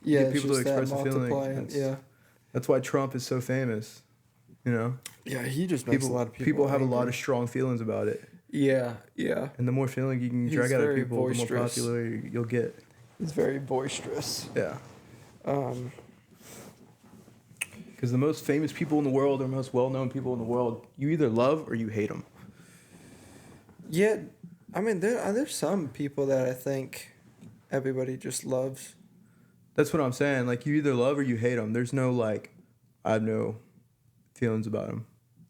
Yeah. Get people to it's just that express a feeling. multiplying, That's- That's why Trump is so famous. Yeah, he just makes a lot of people have a lot angry. of strong feelings about it. Yeah, yeah. And the more feeling you can He's drag out of very people, the more boisterous. popular you'll get. He's very boisterous. Yeah. Um, Because the most famous people in the world or most well-known people in the world, you either love or you hate them. yeah, I mean, there's some people that I think everybody just loves. That's what I'm saying. Like, you either love or you hate them. There's no, like, I have no feelings about them.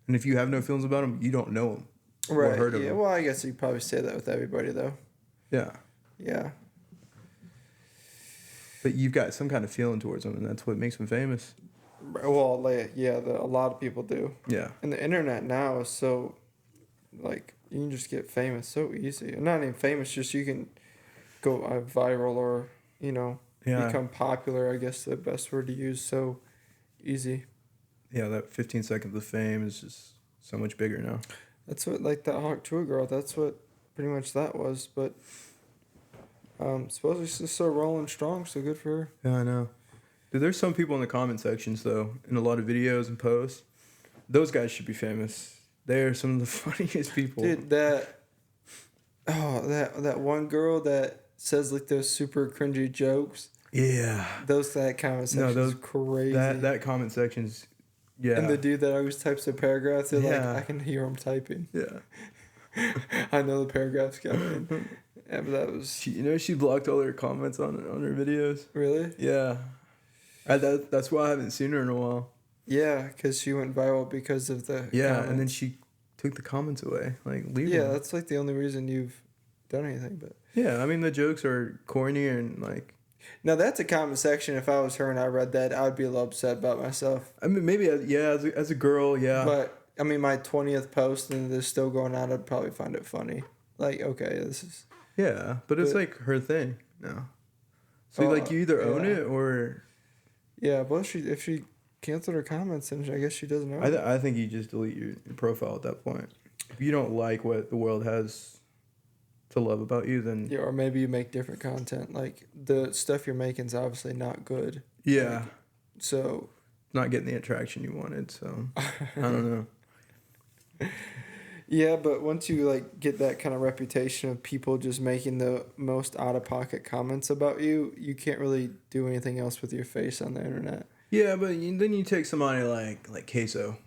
And if you have no feelings about them, you don't know them. Or Right. heard of Yeah. them. Well, I guess you probably say that with everybody, though. Yeah. Yeah. But you've got some kind of feeling towards them, and that's what makes them famous. Well, a lot of people do. Yeah. And the internet now is so, like, you can just get famous so easy. Not even famous, just you can go viral or, Yeah. become popular, I guess the best word to use, so easy. Yeah, that 15 seconds of fame is just so much bigger now. That's what, like, that Hawk Tour girl, that's what pretty much that was, but supposedly she's still rolling strong, so good for her. Yeah, I know. Dude, there's some people in the comment sections though, in a lot of videos and posts. Those guys should be famous. They are some of the funniest people. Dude, that one girl that says like those super cringy jokes. Yeah. That comment section is crazy. That comment section's yeah. And the dude that always types the paragraphs, they're like, Yeah. I can hear him typing. Yeah. I know the paragraph's coming. Yeah, but that was She blocked all her comments on her videos. really. Yeah. That's why I haven't seen her in a while. Yeah, because she went viral because of the comments. And then she took the comments away. Like, leave Yeah, them. that's like the only reason you've done anything. But Yeah, I mean, the jokes are corny and, like... now that's a comment section. If I was her and I read that, I'd be a little upset about myself. I mean, maybe, as a girl, yeah. But, I mean, my 20th post and they're still going out, I'd probably find it funny. Like, okay, this is... Yeah, but it's, like, her thing now. So, like, you either own yeah. it or... Yeah, well, if she canceled her comments, then I guess she doesn't know. I think you just delete your profile at that point. If you don't like what the world has to love about you, then... Yeah, or maybe you make different content. Like, the stuff you're making is obviously not good. Yeah. Like, so... Not getting the attraction you wanted, so... I don't know. Yeah, but once you, like, get that kind of reputation of people just making the most out-of-pocket comments about you, you can't really do anything else with your face on the internet. Yeah, but then you take somebody like Queso.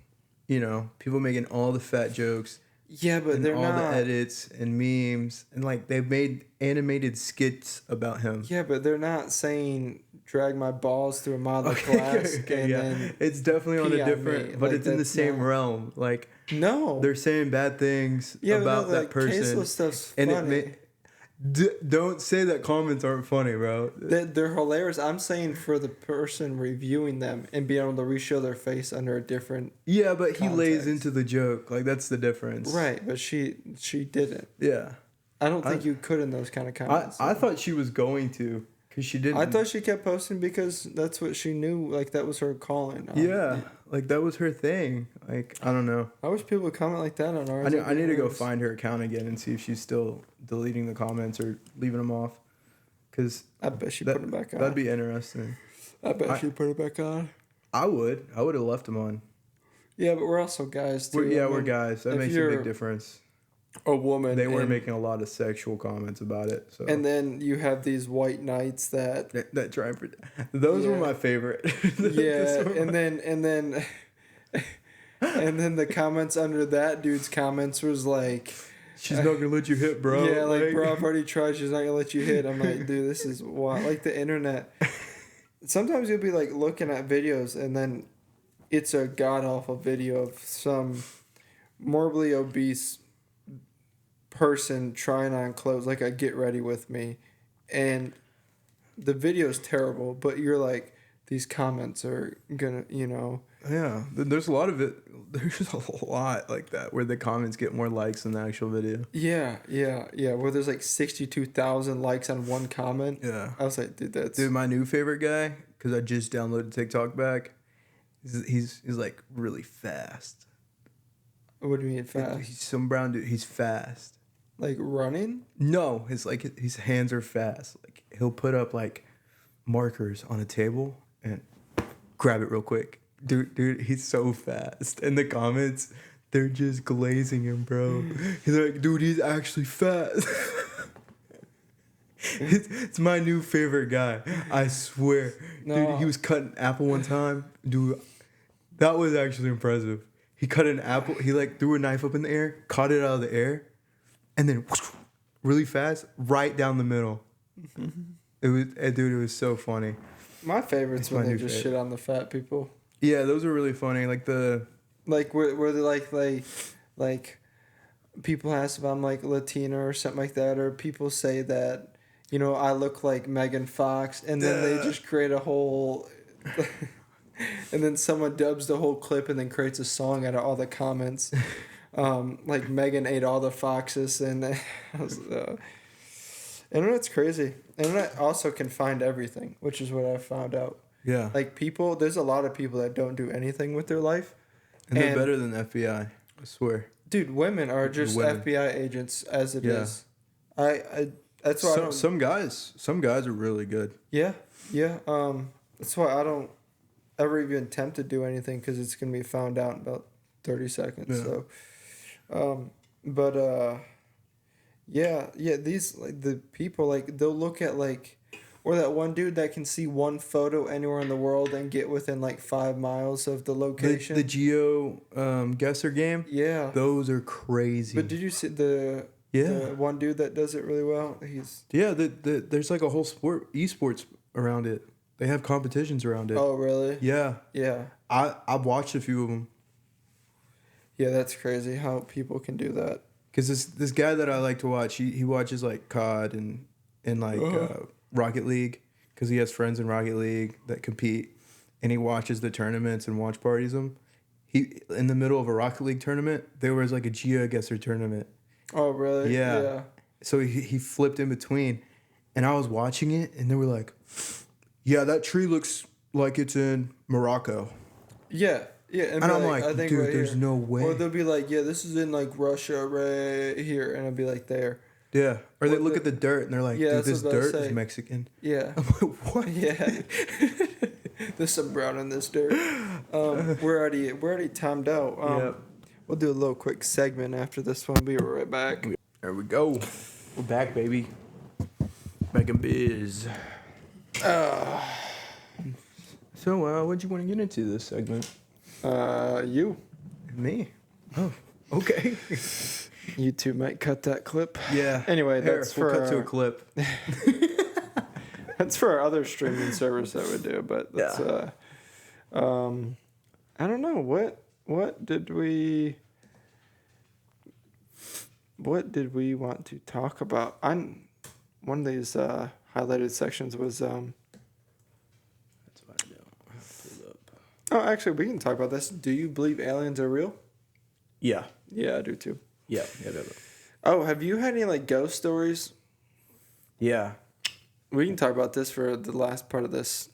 You know, people making all the fat jokes... Yeah, but and they're all not... the edits and memes, and like they've made animated skits about him. Yeah, but they're not saying drag my balls through a mile of glass and then it's definitely on pee a on different, me. but Like, it's in the that's same not- realm. Like no, they're saying bad things yeah, about but no, that like, person, Queso stuff's and funny. don't say that comments aren't funny, bro. They're hilarious. I'm saying for the person reviewing them and being able to re-show their face under a different... Yeah, but he lays context. into the joke. Like that's the difference. Right, but she didn't. Yeah. I don't think you could in those kind of comments. I thought she was going to, because she didn't. I thought she kept posting because that's what she knew. Like, that was her calling. Yeah, like that was her thing. Like, I don't know. I wish people would comment like that on ours. I need to go find her account again and see if she's still deleting the comments or leaving them off. Because I bet she put it back on. That'd be interesting. I bet she put it back on. I would have left them on. Yeah, but we're also guys, too. We're guys. That if makes a you're big difference. A woman. They were making a lot of sexual comments about it. So. And then you have these white knights that try and those were my favorite. Yeah, and then the comments under that dude's comments was like, she's not gonna let you hit, bro. Yeah, like bro, I've already tried. She's not gonna let you hit. I'm like, dude, this is wild. Like the internet. Sometimes you'll be like looking at videos and then it's a god awful video of some morbidly obese person trying on clothes, like a get ready with me, and the video's terrible, but you're like, these comments are gonna, Yeah, there's a lot of it. There's a lot like that where the comments get more likes than the actual video. Yeah, where there's like 62,000 likes on one comment. Yeah. I was like, dude, my new favorite guy, because I just downloaded TikTok back, he's like really fast. What do you mean fast? He's some brown dude. He's fast. Like running? No, his hands are fast. Like he'll put up like markers on a table and grab it real quick. Dude, he's so fast. And the comments, they're just glazing him, bro. He's like, dude, he's actually fast. It's my new favorite guy. I swear. No. Dude, he was cutting apple one time. Dude, that was actually impressive. He cut an apple. He like threw a knife up in the air, caught it out of the air, and then whoosh, really fast, right down the middle. It was so funny. My favorite's It's when my they new just favorite. shit on the fat people. Yeah, those are really funny. Like where they're like people ask if I'm like Latina or something like that, or people say that, I look like Megan Fox, and then they just create a whole and then someone dubs the whole clip and then creates a song out of all the comments. Like Megan ate all the foxes, and internet's crazy. Internet also can find everything, which is what I found out. yeah, Like there's a lot of people that don't do anything with their life. and they're better than the FBI. I swear. Dude, women are just Women. FBI agents as it Yeah. is. I that's why I don't, Some guys are really good. yeah. That's why I don't ever even attempt to do anything because it's gonna be found out in about 30 seconds. Yeah. So, but yeah. These like the people like they'll look at like, or that one dude that can see one photo anywhere in the world and get within like 5 miles of the location. The Geo guesser game. Yeah. Those are crazy. But did you see the one dude that does it really well? He's there's like a whole esports around it. They have competitions around it. oh really? Yeah. Yeah. I've watched a few of them. Yeah, that's crazy how people can do that. Cause this guy that I like to watch, he watches like COD and like Rocket League, cause he has friends in Rocket League that compete, and he watches the tournaments and watch parties them. He in the middle of a Rocket League tournament, there was like a GeoGuessr tournament. Oh really? Yeah. So he flipped in between, and I was watching it, and they were like, "Yeah, that tree looks like it's in Morocco." Yeah. Yeah, And I'm like, I think dude, right there's here. no way. Or they'll be like, yeah, this is in like Russia right here, and it'll be like there. Yeah. Or they Or look the- at the dirt and they're like, Yeah, dude, that's this what I was dirt is saying. Mexican. Yeah, I'm like, what? yeah. There's some brown in this dirt. We're already timed out. Yep. We'll do a little quick segment after this one. Be right back. There we go. We're back, baby. Back in biz. So, what'd you want to get into this segment? You Me? Oh, okay. you two might cut that clip. Yeah. Anyway, Here, that's we'll for cut to a our- clip. That's for our other streaming service that we do, but that's I don't know what did we want to talk about? One of these highlighted sections was That's what I do. Pull up. oh actually we can talk about this. Do you believe aliens are real? Yeah. Yeah, I do too. Yeah. Oh, have you had any like ghost stories? Yeah. We can talk about this for the last part of this.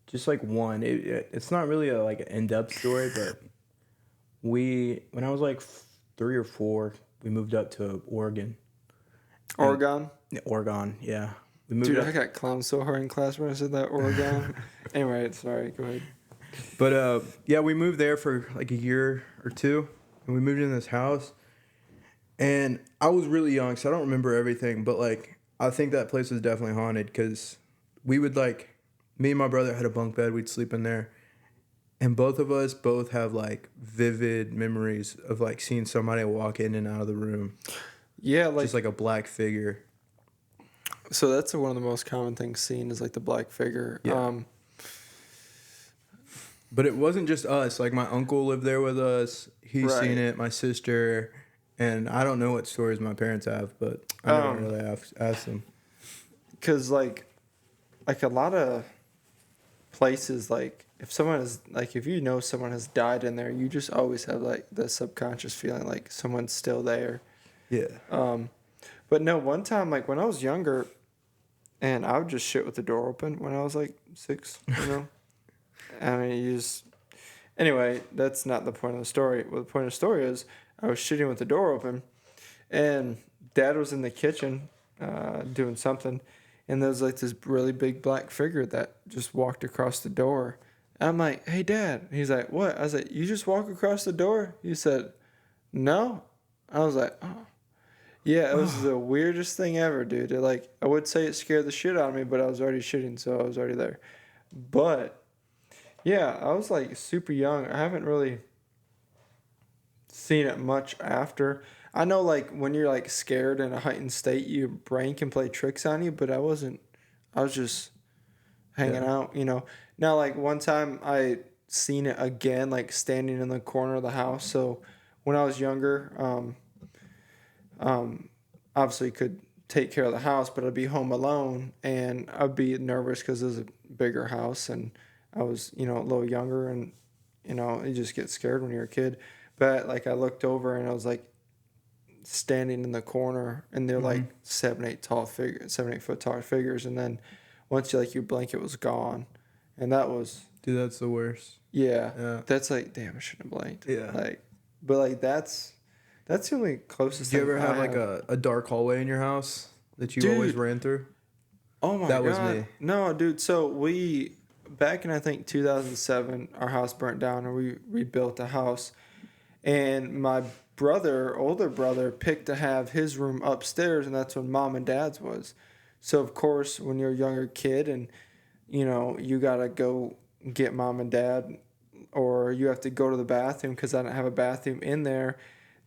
Just like one. It's not really a like an in-depth story, but when I was like 3 or 4, we moved up to Oregon. Oregon? Oregon, yeah. We moved Dude, up. I got clowned so hard in class when I said that, Oregon. Anyway, sorry, go ahead. But yeah, we moved there for like a year or two, and we moved in this house. And I was really young, so I don't remember everything. But like, I think that place was definitely haunted because we would like, me and my brother had a bunk bed. We'd sleep in there, and both of us have like vivid memories of like seeing somebody walk in and out of the room, Yeah, like, just like a black figure. so that's one of the most common things seen is like the black figure. Yeah. But it wasn't just us. Like my uncle lived there with us. He's Right. seen it. My sister, and I don't know what stories my parents have, but I never really asked them. Because like a lot of places, like if someone is like if you know someone has died in there, you just always have like the subconscious feeling like someone's still there. Yeah. But no, one time like when I was younger, and I would just shit with the door open when I was like 6. You know, I mean you just. Anyway, that's not the point of the story. Well, the point of the story is I was shitting with the door open, and Dad was in the kitchen doing something, and there was like this really big black figure that just walked across the door. And I'm like, "Hey, Dad." He's like, "What?" I was like, "You just walk across the door?" He said, "No." I was like, "Oh." Yeah, it was the weirdest thing ever, dude. I would say it scared the shit out of me, but I was already shitting, so I was already there. But yeah, I was like super young. I haven't really seen it much after. I know like when you're like scared in a heightened state, your brain can play tricks on you, but I wasn't. I was just hanging out, you know. Now like one time I seen it again, like standing in the corner of the house. So when I was younger, obviously could take care of the house, but I'd be home alone and I'd be nervous because it was a bigger house and I was, you know, a little younger and, you know, you just get scared when you're a kid. But like I looked over and I was like standing in the corner and they're like 7-8 foot tall figures. And then once you blink, it was gone. And that was, Dude, that's the worst. yeah. That's like, damn, I shouldn't have blinked. Yeah. Like, but like that's the only closest Did you thing ever I have like a dark hallway in your house that you always Dude. ran through? Oh my god. That was me. No, dude. So back in I think 2007, our house burnt down and we rebuilt a house. And my older brother, picked to have his room upstairs, and that's when mom and dad's was. So of course, when you're a younger kid and you gotta go get mom and dad, or you have to go to the bathroom because I didn't have a bathroom in there.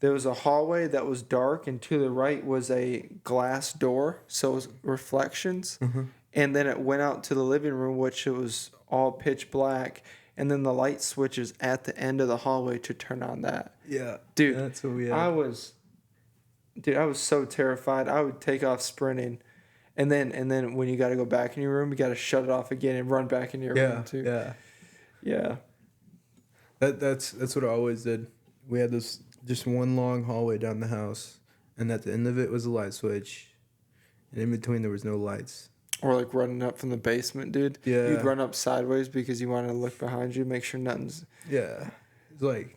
There was a hallway that was dark, and to the right was a glass door, so it was reflections. And then it went out to the living room, which it was all pitch black. And then the light switches at the end of the hallway to turn on that. Yeah, Dude, that's what we had. I was so terrified. I would take off sprinting. And then when you got to go back in your room, you got to shut it off again and run back into your room too. Yeah. That's what I always did. We had this just one long hallway down the house, and at the end of it was a light switch, and in between there was no lights. Or like running up from the basement, dude. Yeah. You'd run up sideways because you wanted to look behind you, make sure nothing's. Yeah, it's like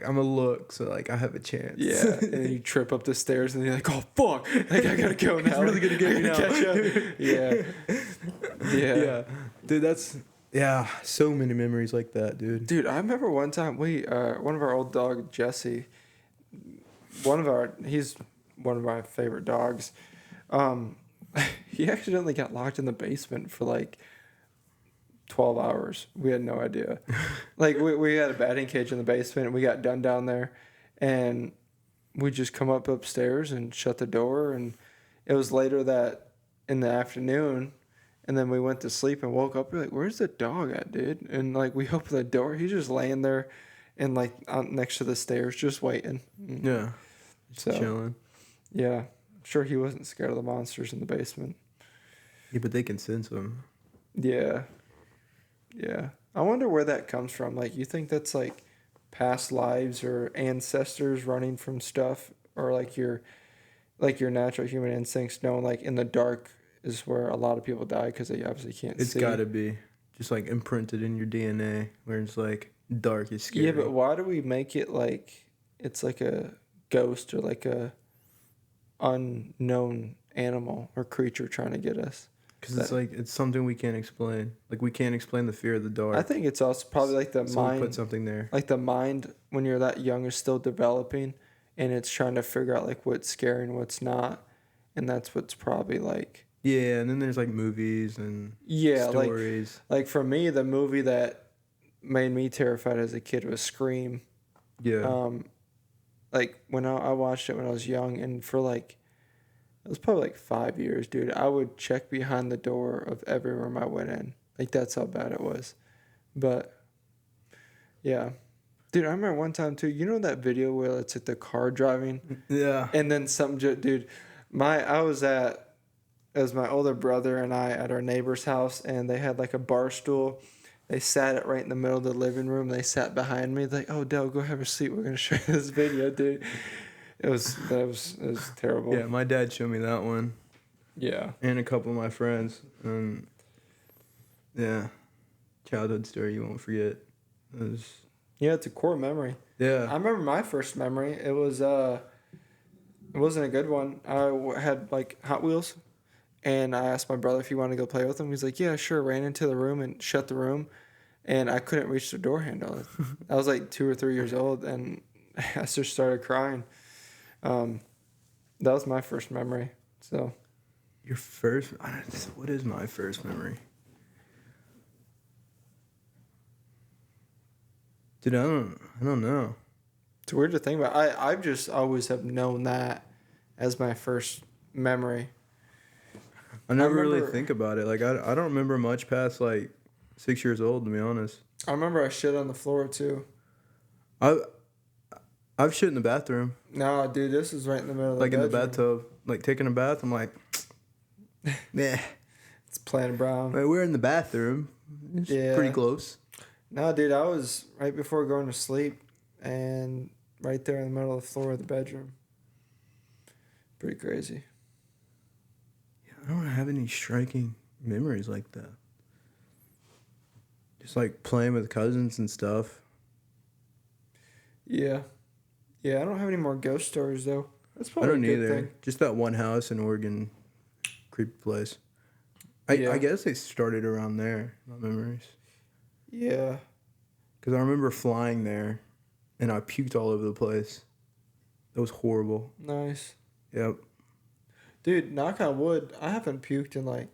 I'm gonna look, so like I have a chance. Yeah, and then you trip up the stairs, and then you're like, "Oh fuck! Like I gotta go now. It's really gonna get me now." Catch up. Yeah. Dude, so many memories like that, dude. Dude, I remember one time one of our old dog Jesse, he's one of my favorite dogs. He accidentally got locked in the basement for like 12 hours. We had no idea. Like we had a batting cage in the basement, and we got done down there, and we just come up upstairs and shut the door, and it was later that in the afternoon, and then we went to sleep and woke up. We're like, "Where's the dog at, dude?" And like we opened the door, he's just laying there, and like next to the stairs, just waiting. Yeah, just chilling. Yeah, I'm sure he wasn't scared of the monsters in the basement. Yeah, but they can sense them. Yeah. I wonder where that comes from. Like, you think that's like past lives or ancestors running from stuff, or like your natural human instincts, knowing like in the dark is where a lot of people die because they obviously can't see. It's gotta be just like imprinted in your DNA, where it's like dark is scary. Yeah, but why do we make it like it's like a ghost or like a unknown animal or creature trying to get us? Because it's something we can't explain. Like we can't explain the fear of the dark. I think it's also probably like the Someone mind. put something there. Like the mind when you're that young is still developing, and it's trying to figure out like what's scary and what's not, and that's what's probably like. Yeah, and then there's like movies and stories. Like for me, the movie that made me terrified as a kid was Scream. Yeah. Like when I watched it when I was young, and for like. It was probably like 5 years, dude. I would check behind the door of every room I went in. Like, that's how bad it was. But, yeah. Dude, I remember one time, too. You know that video where it's like the car driving? Yeah. And then dude, it was my older brother and I at our neighbor's house, and they had like a bar stool. They sat it right in the middle of the living room. They sat behind me. They're like, "Oh, Del, go have a seat. We're going to show you this video, dude." It was terrible. Yeah, my dad showed me that one. Yeah. And a couple of my friends. Yeah. Childhood story you won't forget. It's a core memory. Yeah. I remember my first memory. It wasn't a good one. I had like Hot Wheels, and I asked my brother if he wanted to go play with them. He's like, "Yeah, sure." Ran into the room and shut the room, and I couldn't reach the door handle. I was like 2 or 3 years old, and I just started crying. That was my first memory. So, Your first? What is my first memory? Dude, I don't know. it's weird to think about. I've just always have known that as my first memory. I never really think about it. Like I don't remember much past like 6 years old, to be honest. I remember I shit on the floor too. I've shit in the bathroom. No, dude, this is right in the middle of the like bedroom. in the bathtub, like taking a bath. I'm like, nah. It's plain brown. Like, we're in the bathroom. It's pretty close. No, dude, I was right before going to sleep, and right there in the middle of the floor of the bedroom. Pretty crazy. Yeah, I don't have any striking memories like that. Just like playing with cousins and stuff. Yeah. Yeah, I don't have any more ghost stories, though. That's I probably don't a good either. thing. Just that one house in Oregon, creepy place. I guess they started around there. My memories. Yeah. Because I remember flying there, and I puked all over the place. That was horrible. Nice. Yep. Dude, knock on wood, I haven't puked in like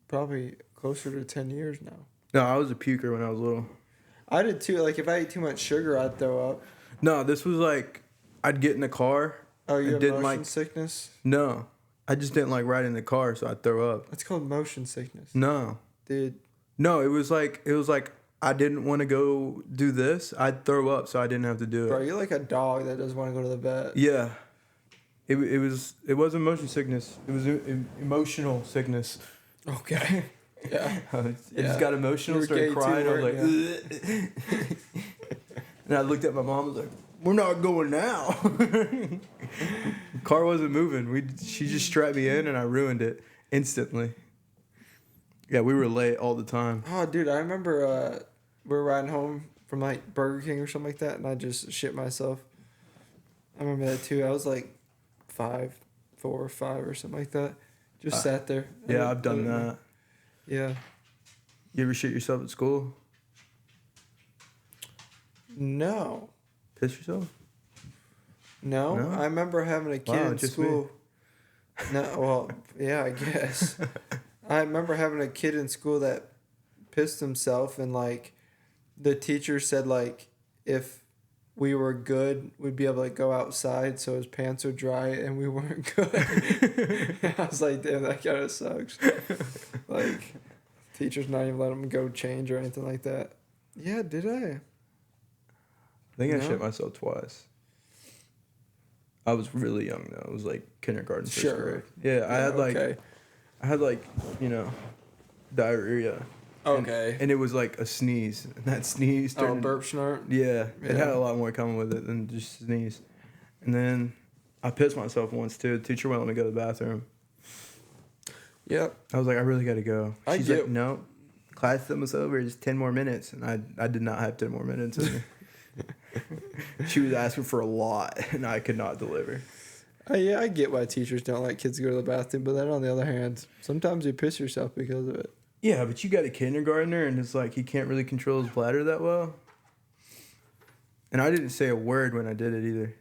probably closer to 10 years now. No, I was a puker when I was little. I did too. Like if I ate too much sugar, I'd throw up. No, this was like, I'd get in the car. Oh, you and have didn't motion like. sickness? No, I just didn't like riding in the car, so I'd throw up. That's called motion sickness. No, Dude. no, it was like I didn't want to go do this. I'd throw up, so I didn't have to do it. Bro, you're like a dog that doesn't want to go to the vet. Yeah, it wasn't motion sickness. It was emotional sickness. Okay. Yeah. I Yeah. just got emotional, You were started gay crying. too, I was like, weren't "Ugh." And I looked at my mom. I was like, "We're not going now." Car wasn't moving. She just strapped me in, and I ruined it instantly. Yeah, we were late all the time. Oh, dude, I remember we were riding home from like Burger King or something like that, and I just shit myself. I remember that too. I was like 4 or 5 or something like that. Just sat there. Yeah, I've done that. Yeah. You ever shit yourself at school? No. Piss yourself? No. No? I remember having a kid Wow, in just me. school. No, well, yeah, I guess. I remember having a kid in school that pissed himself, and like the teacher said like if we were good, we'd be able to go outside so his pants would dry, and we weren't good. I was like, damn, that kind of sucks. Like, teachers not even let him go change or anything like that. Yeah, did I? I think I No? shit myself twice. I was really young though. It was like kindergarten, first Sure. grade. Yeah, I had like, diarrhea. Okay. And it was like a sneeze. And that sneeze Oh, turned. burp snort. Yeah, it had Yeah. a lot more coming with it than just sneeze. And then I pissed myself once too. The teacher wouldn't let me go to the bathroom. Yep. I was like, I really got to go. I She's get- like, no, class is almost over. Just 10 more minutes. And I did not have 10 more minutes in me. She was asking for a lot, and I could not deliver. Yeah, I get why teachers don't like kids to go to the bathroom, but then on the other hand, sometimes you piss yourself because of it. Yeah, but you got a kindergartner, and it's like he can't really control his bladder that well. And I didn't say a word when I did it either.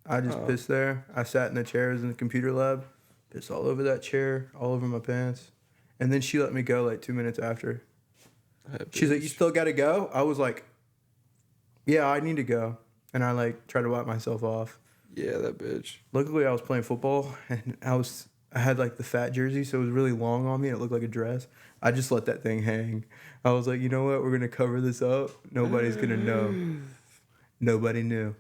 I just Oh. pissed there. I sat in the chairs in the computer lab, pissed all over that chair, all over my pants. And then she let me go like 2 minutes after. She's like, you still got to go? I was like, yeah, I need to go. And I like tried to wipe myself off. Yeah, that bitch. Luckily, I was playing football, and I had like the fat jersey, so it was really long on me. It looked like a dress. I just let that thing hang. I was like, you know what? We're gonna cover this up. Nobody's gonna know. Nobody knew.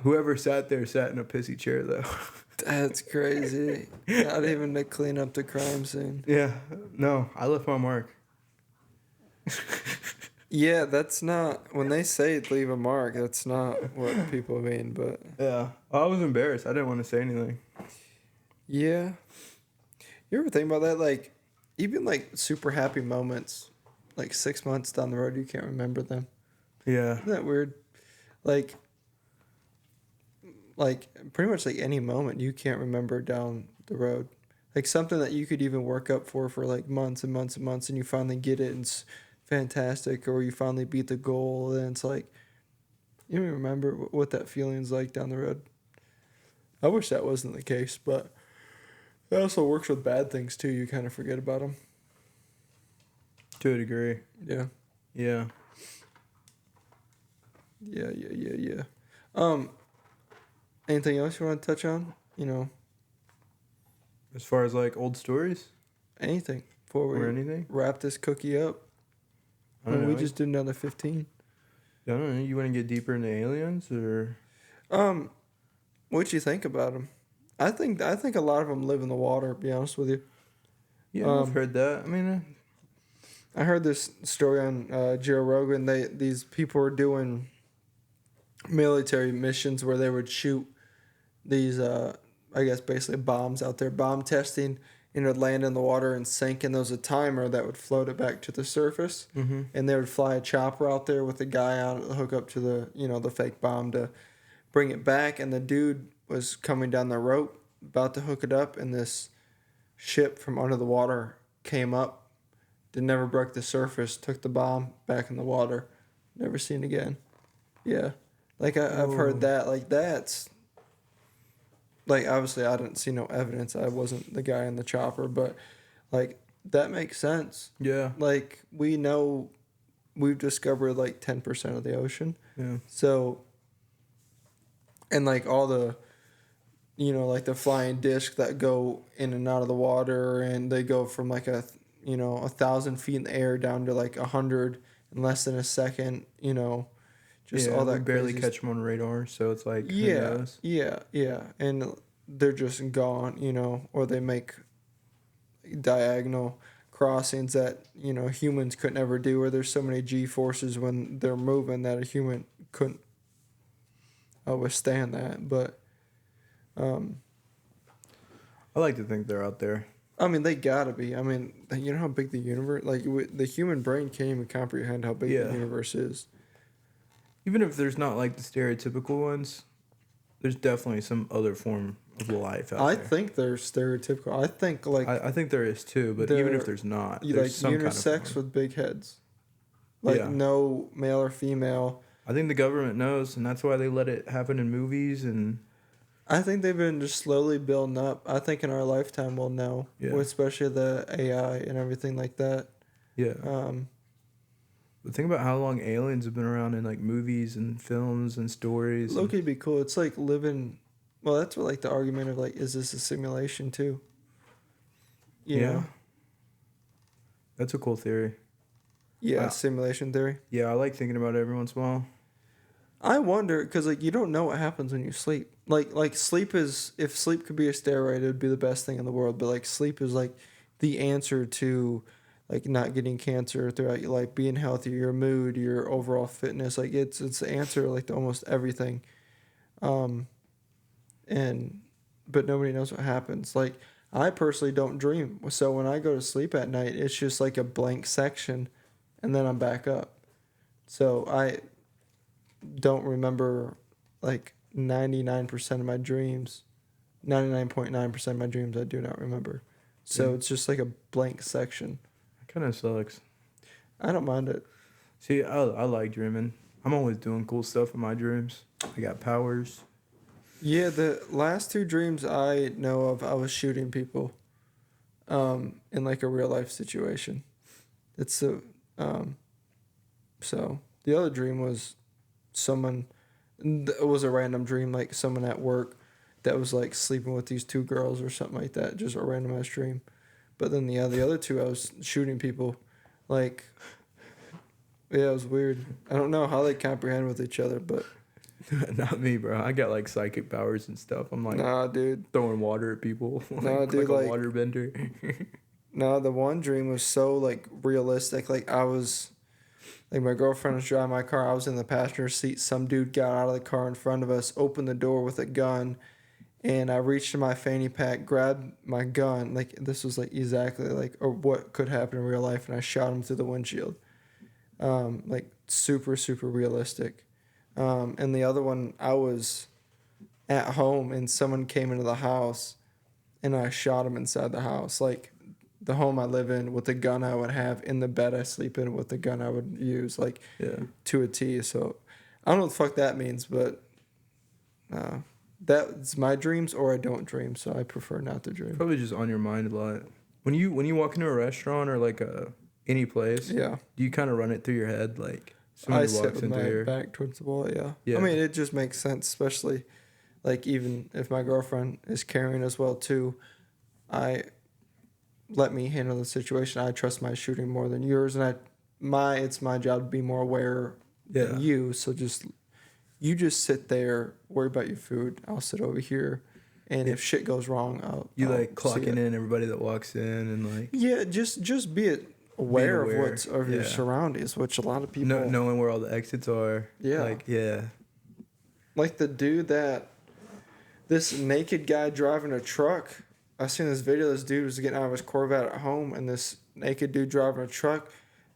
Whoever sat there sat in a pissy chair though. That's crazy. Not even to clean up the crime scene. Yeah, no, I left my mark. Yeah, that's not, when they say leave a mark, that's not what people mean, but Yeah, I was embarrassed. I didn't want to say anything. yeah. You ever think about that? Like, even like super happy moments, like 6 months down the road, you can't remember them. Yeah, Isn't that weird? Like pretty much like any moment you can't remember down the road. Like something that you could even work up for like months and months and months, and you finally get it and it's fantastic, or you finally beat the goal, and it's like you don't even remember what that feeling's like down the road. I wish that wasn't the case, but it also works with bad things too. You kind of forget about them. to a degree. Yeah. Yeah. Yeah. Anything else you want to touch on? You know, As far as like old stories anything before we or anything, wrap this cookie up. I don't know. We just did another 15. I don't know. You want to get deeper into aliens or? What you think about them? I think a lot of them live in the water. To be honest with you, Yeah, I've heard that. I mean, I heard this story on Joe Rogan. These people were doing military missions where they would shoot these, I guess basically bombs out there, bomb testing, and it would land in the water and sink. And there was a timer that would float it back to the surface, and they would fly a chopper out there with a guy on it, hook up to the fake bomb to bring it back. And the dude was coming down the rope, about to hook it up, and this ship from under the water came up They never broke the surface. Took the bomb back in the water. Never seen again. Yeah, like I've heard that. Like that's like obviously I didn't see no evidence. I wasn't the guy in the chopper, but like that makes sense. Yeah. Like we know we've discovered like 10% of the ocean. Yeah. So, and like all the, like the flying discs that go in and out of the water, and they go from like 1,000 feet in the air down to like 100 in less than a second. Just all that. We barely crazy catch them on radar, so it's like who yeah, knows? yeah, and they're just gone. Or they make diagonal crossings that humans couldn't ever do, or there's so many G forces when they're moving that a human couldn't withstand that. But I like to think they're out there. I mean, they gotta be. I mean, you know how big the universe, like the human brain can't even comprehend how big the universe is. Even if there's not like the stereotypical ones, there's definitely some other form of life out I there. think they're stereotypical. I think like I think there is too, but even if there's not, like there's some unisex kind of form. with big heads, like no male or female. I think the government knows, and that's why they let it happen in movies. And I think they've been just slowly building up. I think in our lifetime we'll know, especially the AI and everything like that. Yeah. But think about how long aliens have been around in like movies and films and stories. Loki would be cool. It's like living. Well, that's what like the argument of like, is this a simulation too? You know? That's a cool theory. Yeah, simulation theory. Yeah, I like thinking about it every once in a while. I wonder because like you don't know what happens when you sleep. Like sleep is, if sleep could be a steroid, it would be the best thing in the world. But like sleep is like the answer to like not getting cancer throughout your life, being healthy, your mood, your overall fitness. Like it's the answer like to almost everything. But nobody knows what happens. Like I personally don't dream. So when I go to sleep at night, it's just like a blank section and then I'm back up. So I don't remember like 99% of my dreams. 99.9% of my dreams I do not remember. So it's just like a blank section. Kind of sucks. I don't mind it. See, I like dreaming. I'm always doing cool stuff in my dreams. I got powers. Yeah, the last two dreams I know of, I was shooting people in like a real life situation. It's so the other dream was it was a random dream, like someone at work that was like sleeping with these two girls or something like that, just a random ass dream. But then the other two, I was shooting people. Like, yeah, it was weird. I don't know how they comprehend with each other, but Not me, bro. I got like psychic powers and stuff. I'm like, nah, dude. throwing water at people. Nah, dude, like like- a water bender. No, the one dream was so like realistic. Like I was, like my girlfriend was driving my car. I was in the passenger seat. Some dude got out of the car in front of us, opened the door with a gun, and I reached in my fanny pack, grabbed my gun. Like this was like exactly like or what could happen in real life, and I shot him through the windshield. Like super super realistic. And the other one, I was at home and someone came into the house, and I shot him inside the house. Like the home I live in with the gun I would have in the bed I sleep in with the gun I would use, like to a T. So I don't know what the fuck that means, but that's my dreams or I don't dream. So I prefer not to dream. Probably just on your mind a lot. When you walk into a restaurant or like any place, Yeah. do you kind of run it through your head like I somebody sit walks with into my here? back towards the wall, yeah. Yeah. I mean, it just makes sense, especially like even if my girlfriend is carrying as well too, let me handle the situation. I trust my shooting more than yours, and it's my job to be more aware than you. So you just sit there, worry about your food. I'll sit over here, and if shit goes wrong, I'll like see clocking it. in everybody that walks in and like Yeah, just be aware of aware, what's of your surroundings, which a lot of people knowing where all the exits are. Yeah. Like the dude this naked guy driving a truck. I seen this video. This dude was getting out of his Corvette at home, and this naked dude driving a truck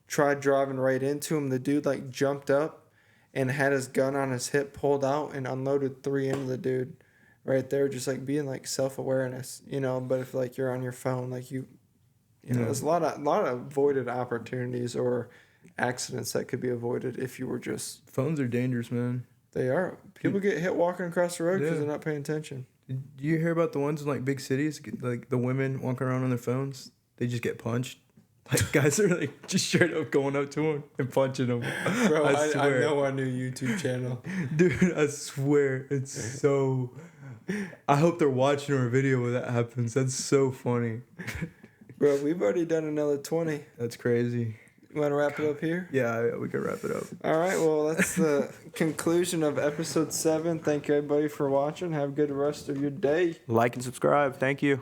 tried driving right into him. The dude like jumped up and had his gun on his hip, pulled out, and unloaded 3 into the dude right there. Just like being like self-awareness, But if like you're on your phone, like you You know, Yeah. there's a lot of avoided opportunities or accidents that could be avoided if you were just. Phones are dangerous, man. They are. People get hit walking across the road because Yeah. they're not paying attention. Did you hear about the ones in like big cities? Like the women walking around on their phones, they just get punched. Like guys are like just straight up going up to them and punching them. Bro, I swear. know our new YouTube channel. Dude, I swear it's so. I hope they're watching our video when that happens. That's so funny. Bro, we've already done another 20. That's crazy. You want to wrap it up here? Yeah, we could wrap it up. All right, well, that's the conclusion of episode 7. Thank you, everybody, for watching. Have a good rest of your day. Like and subscribe. Thank you.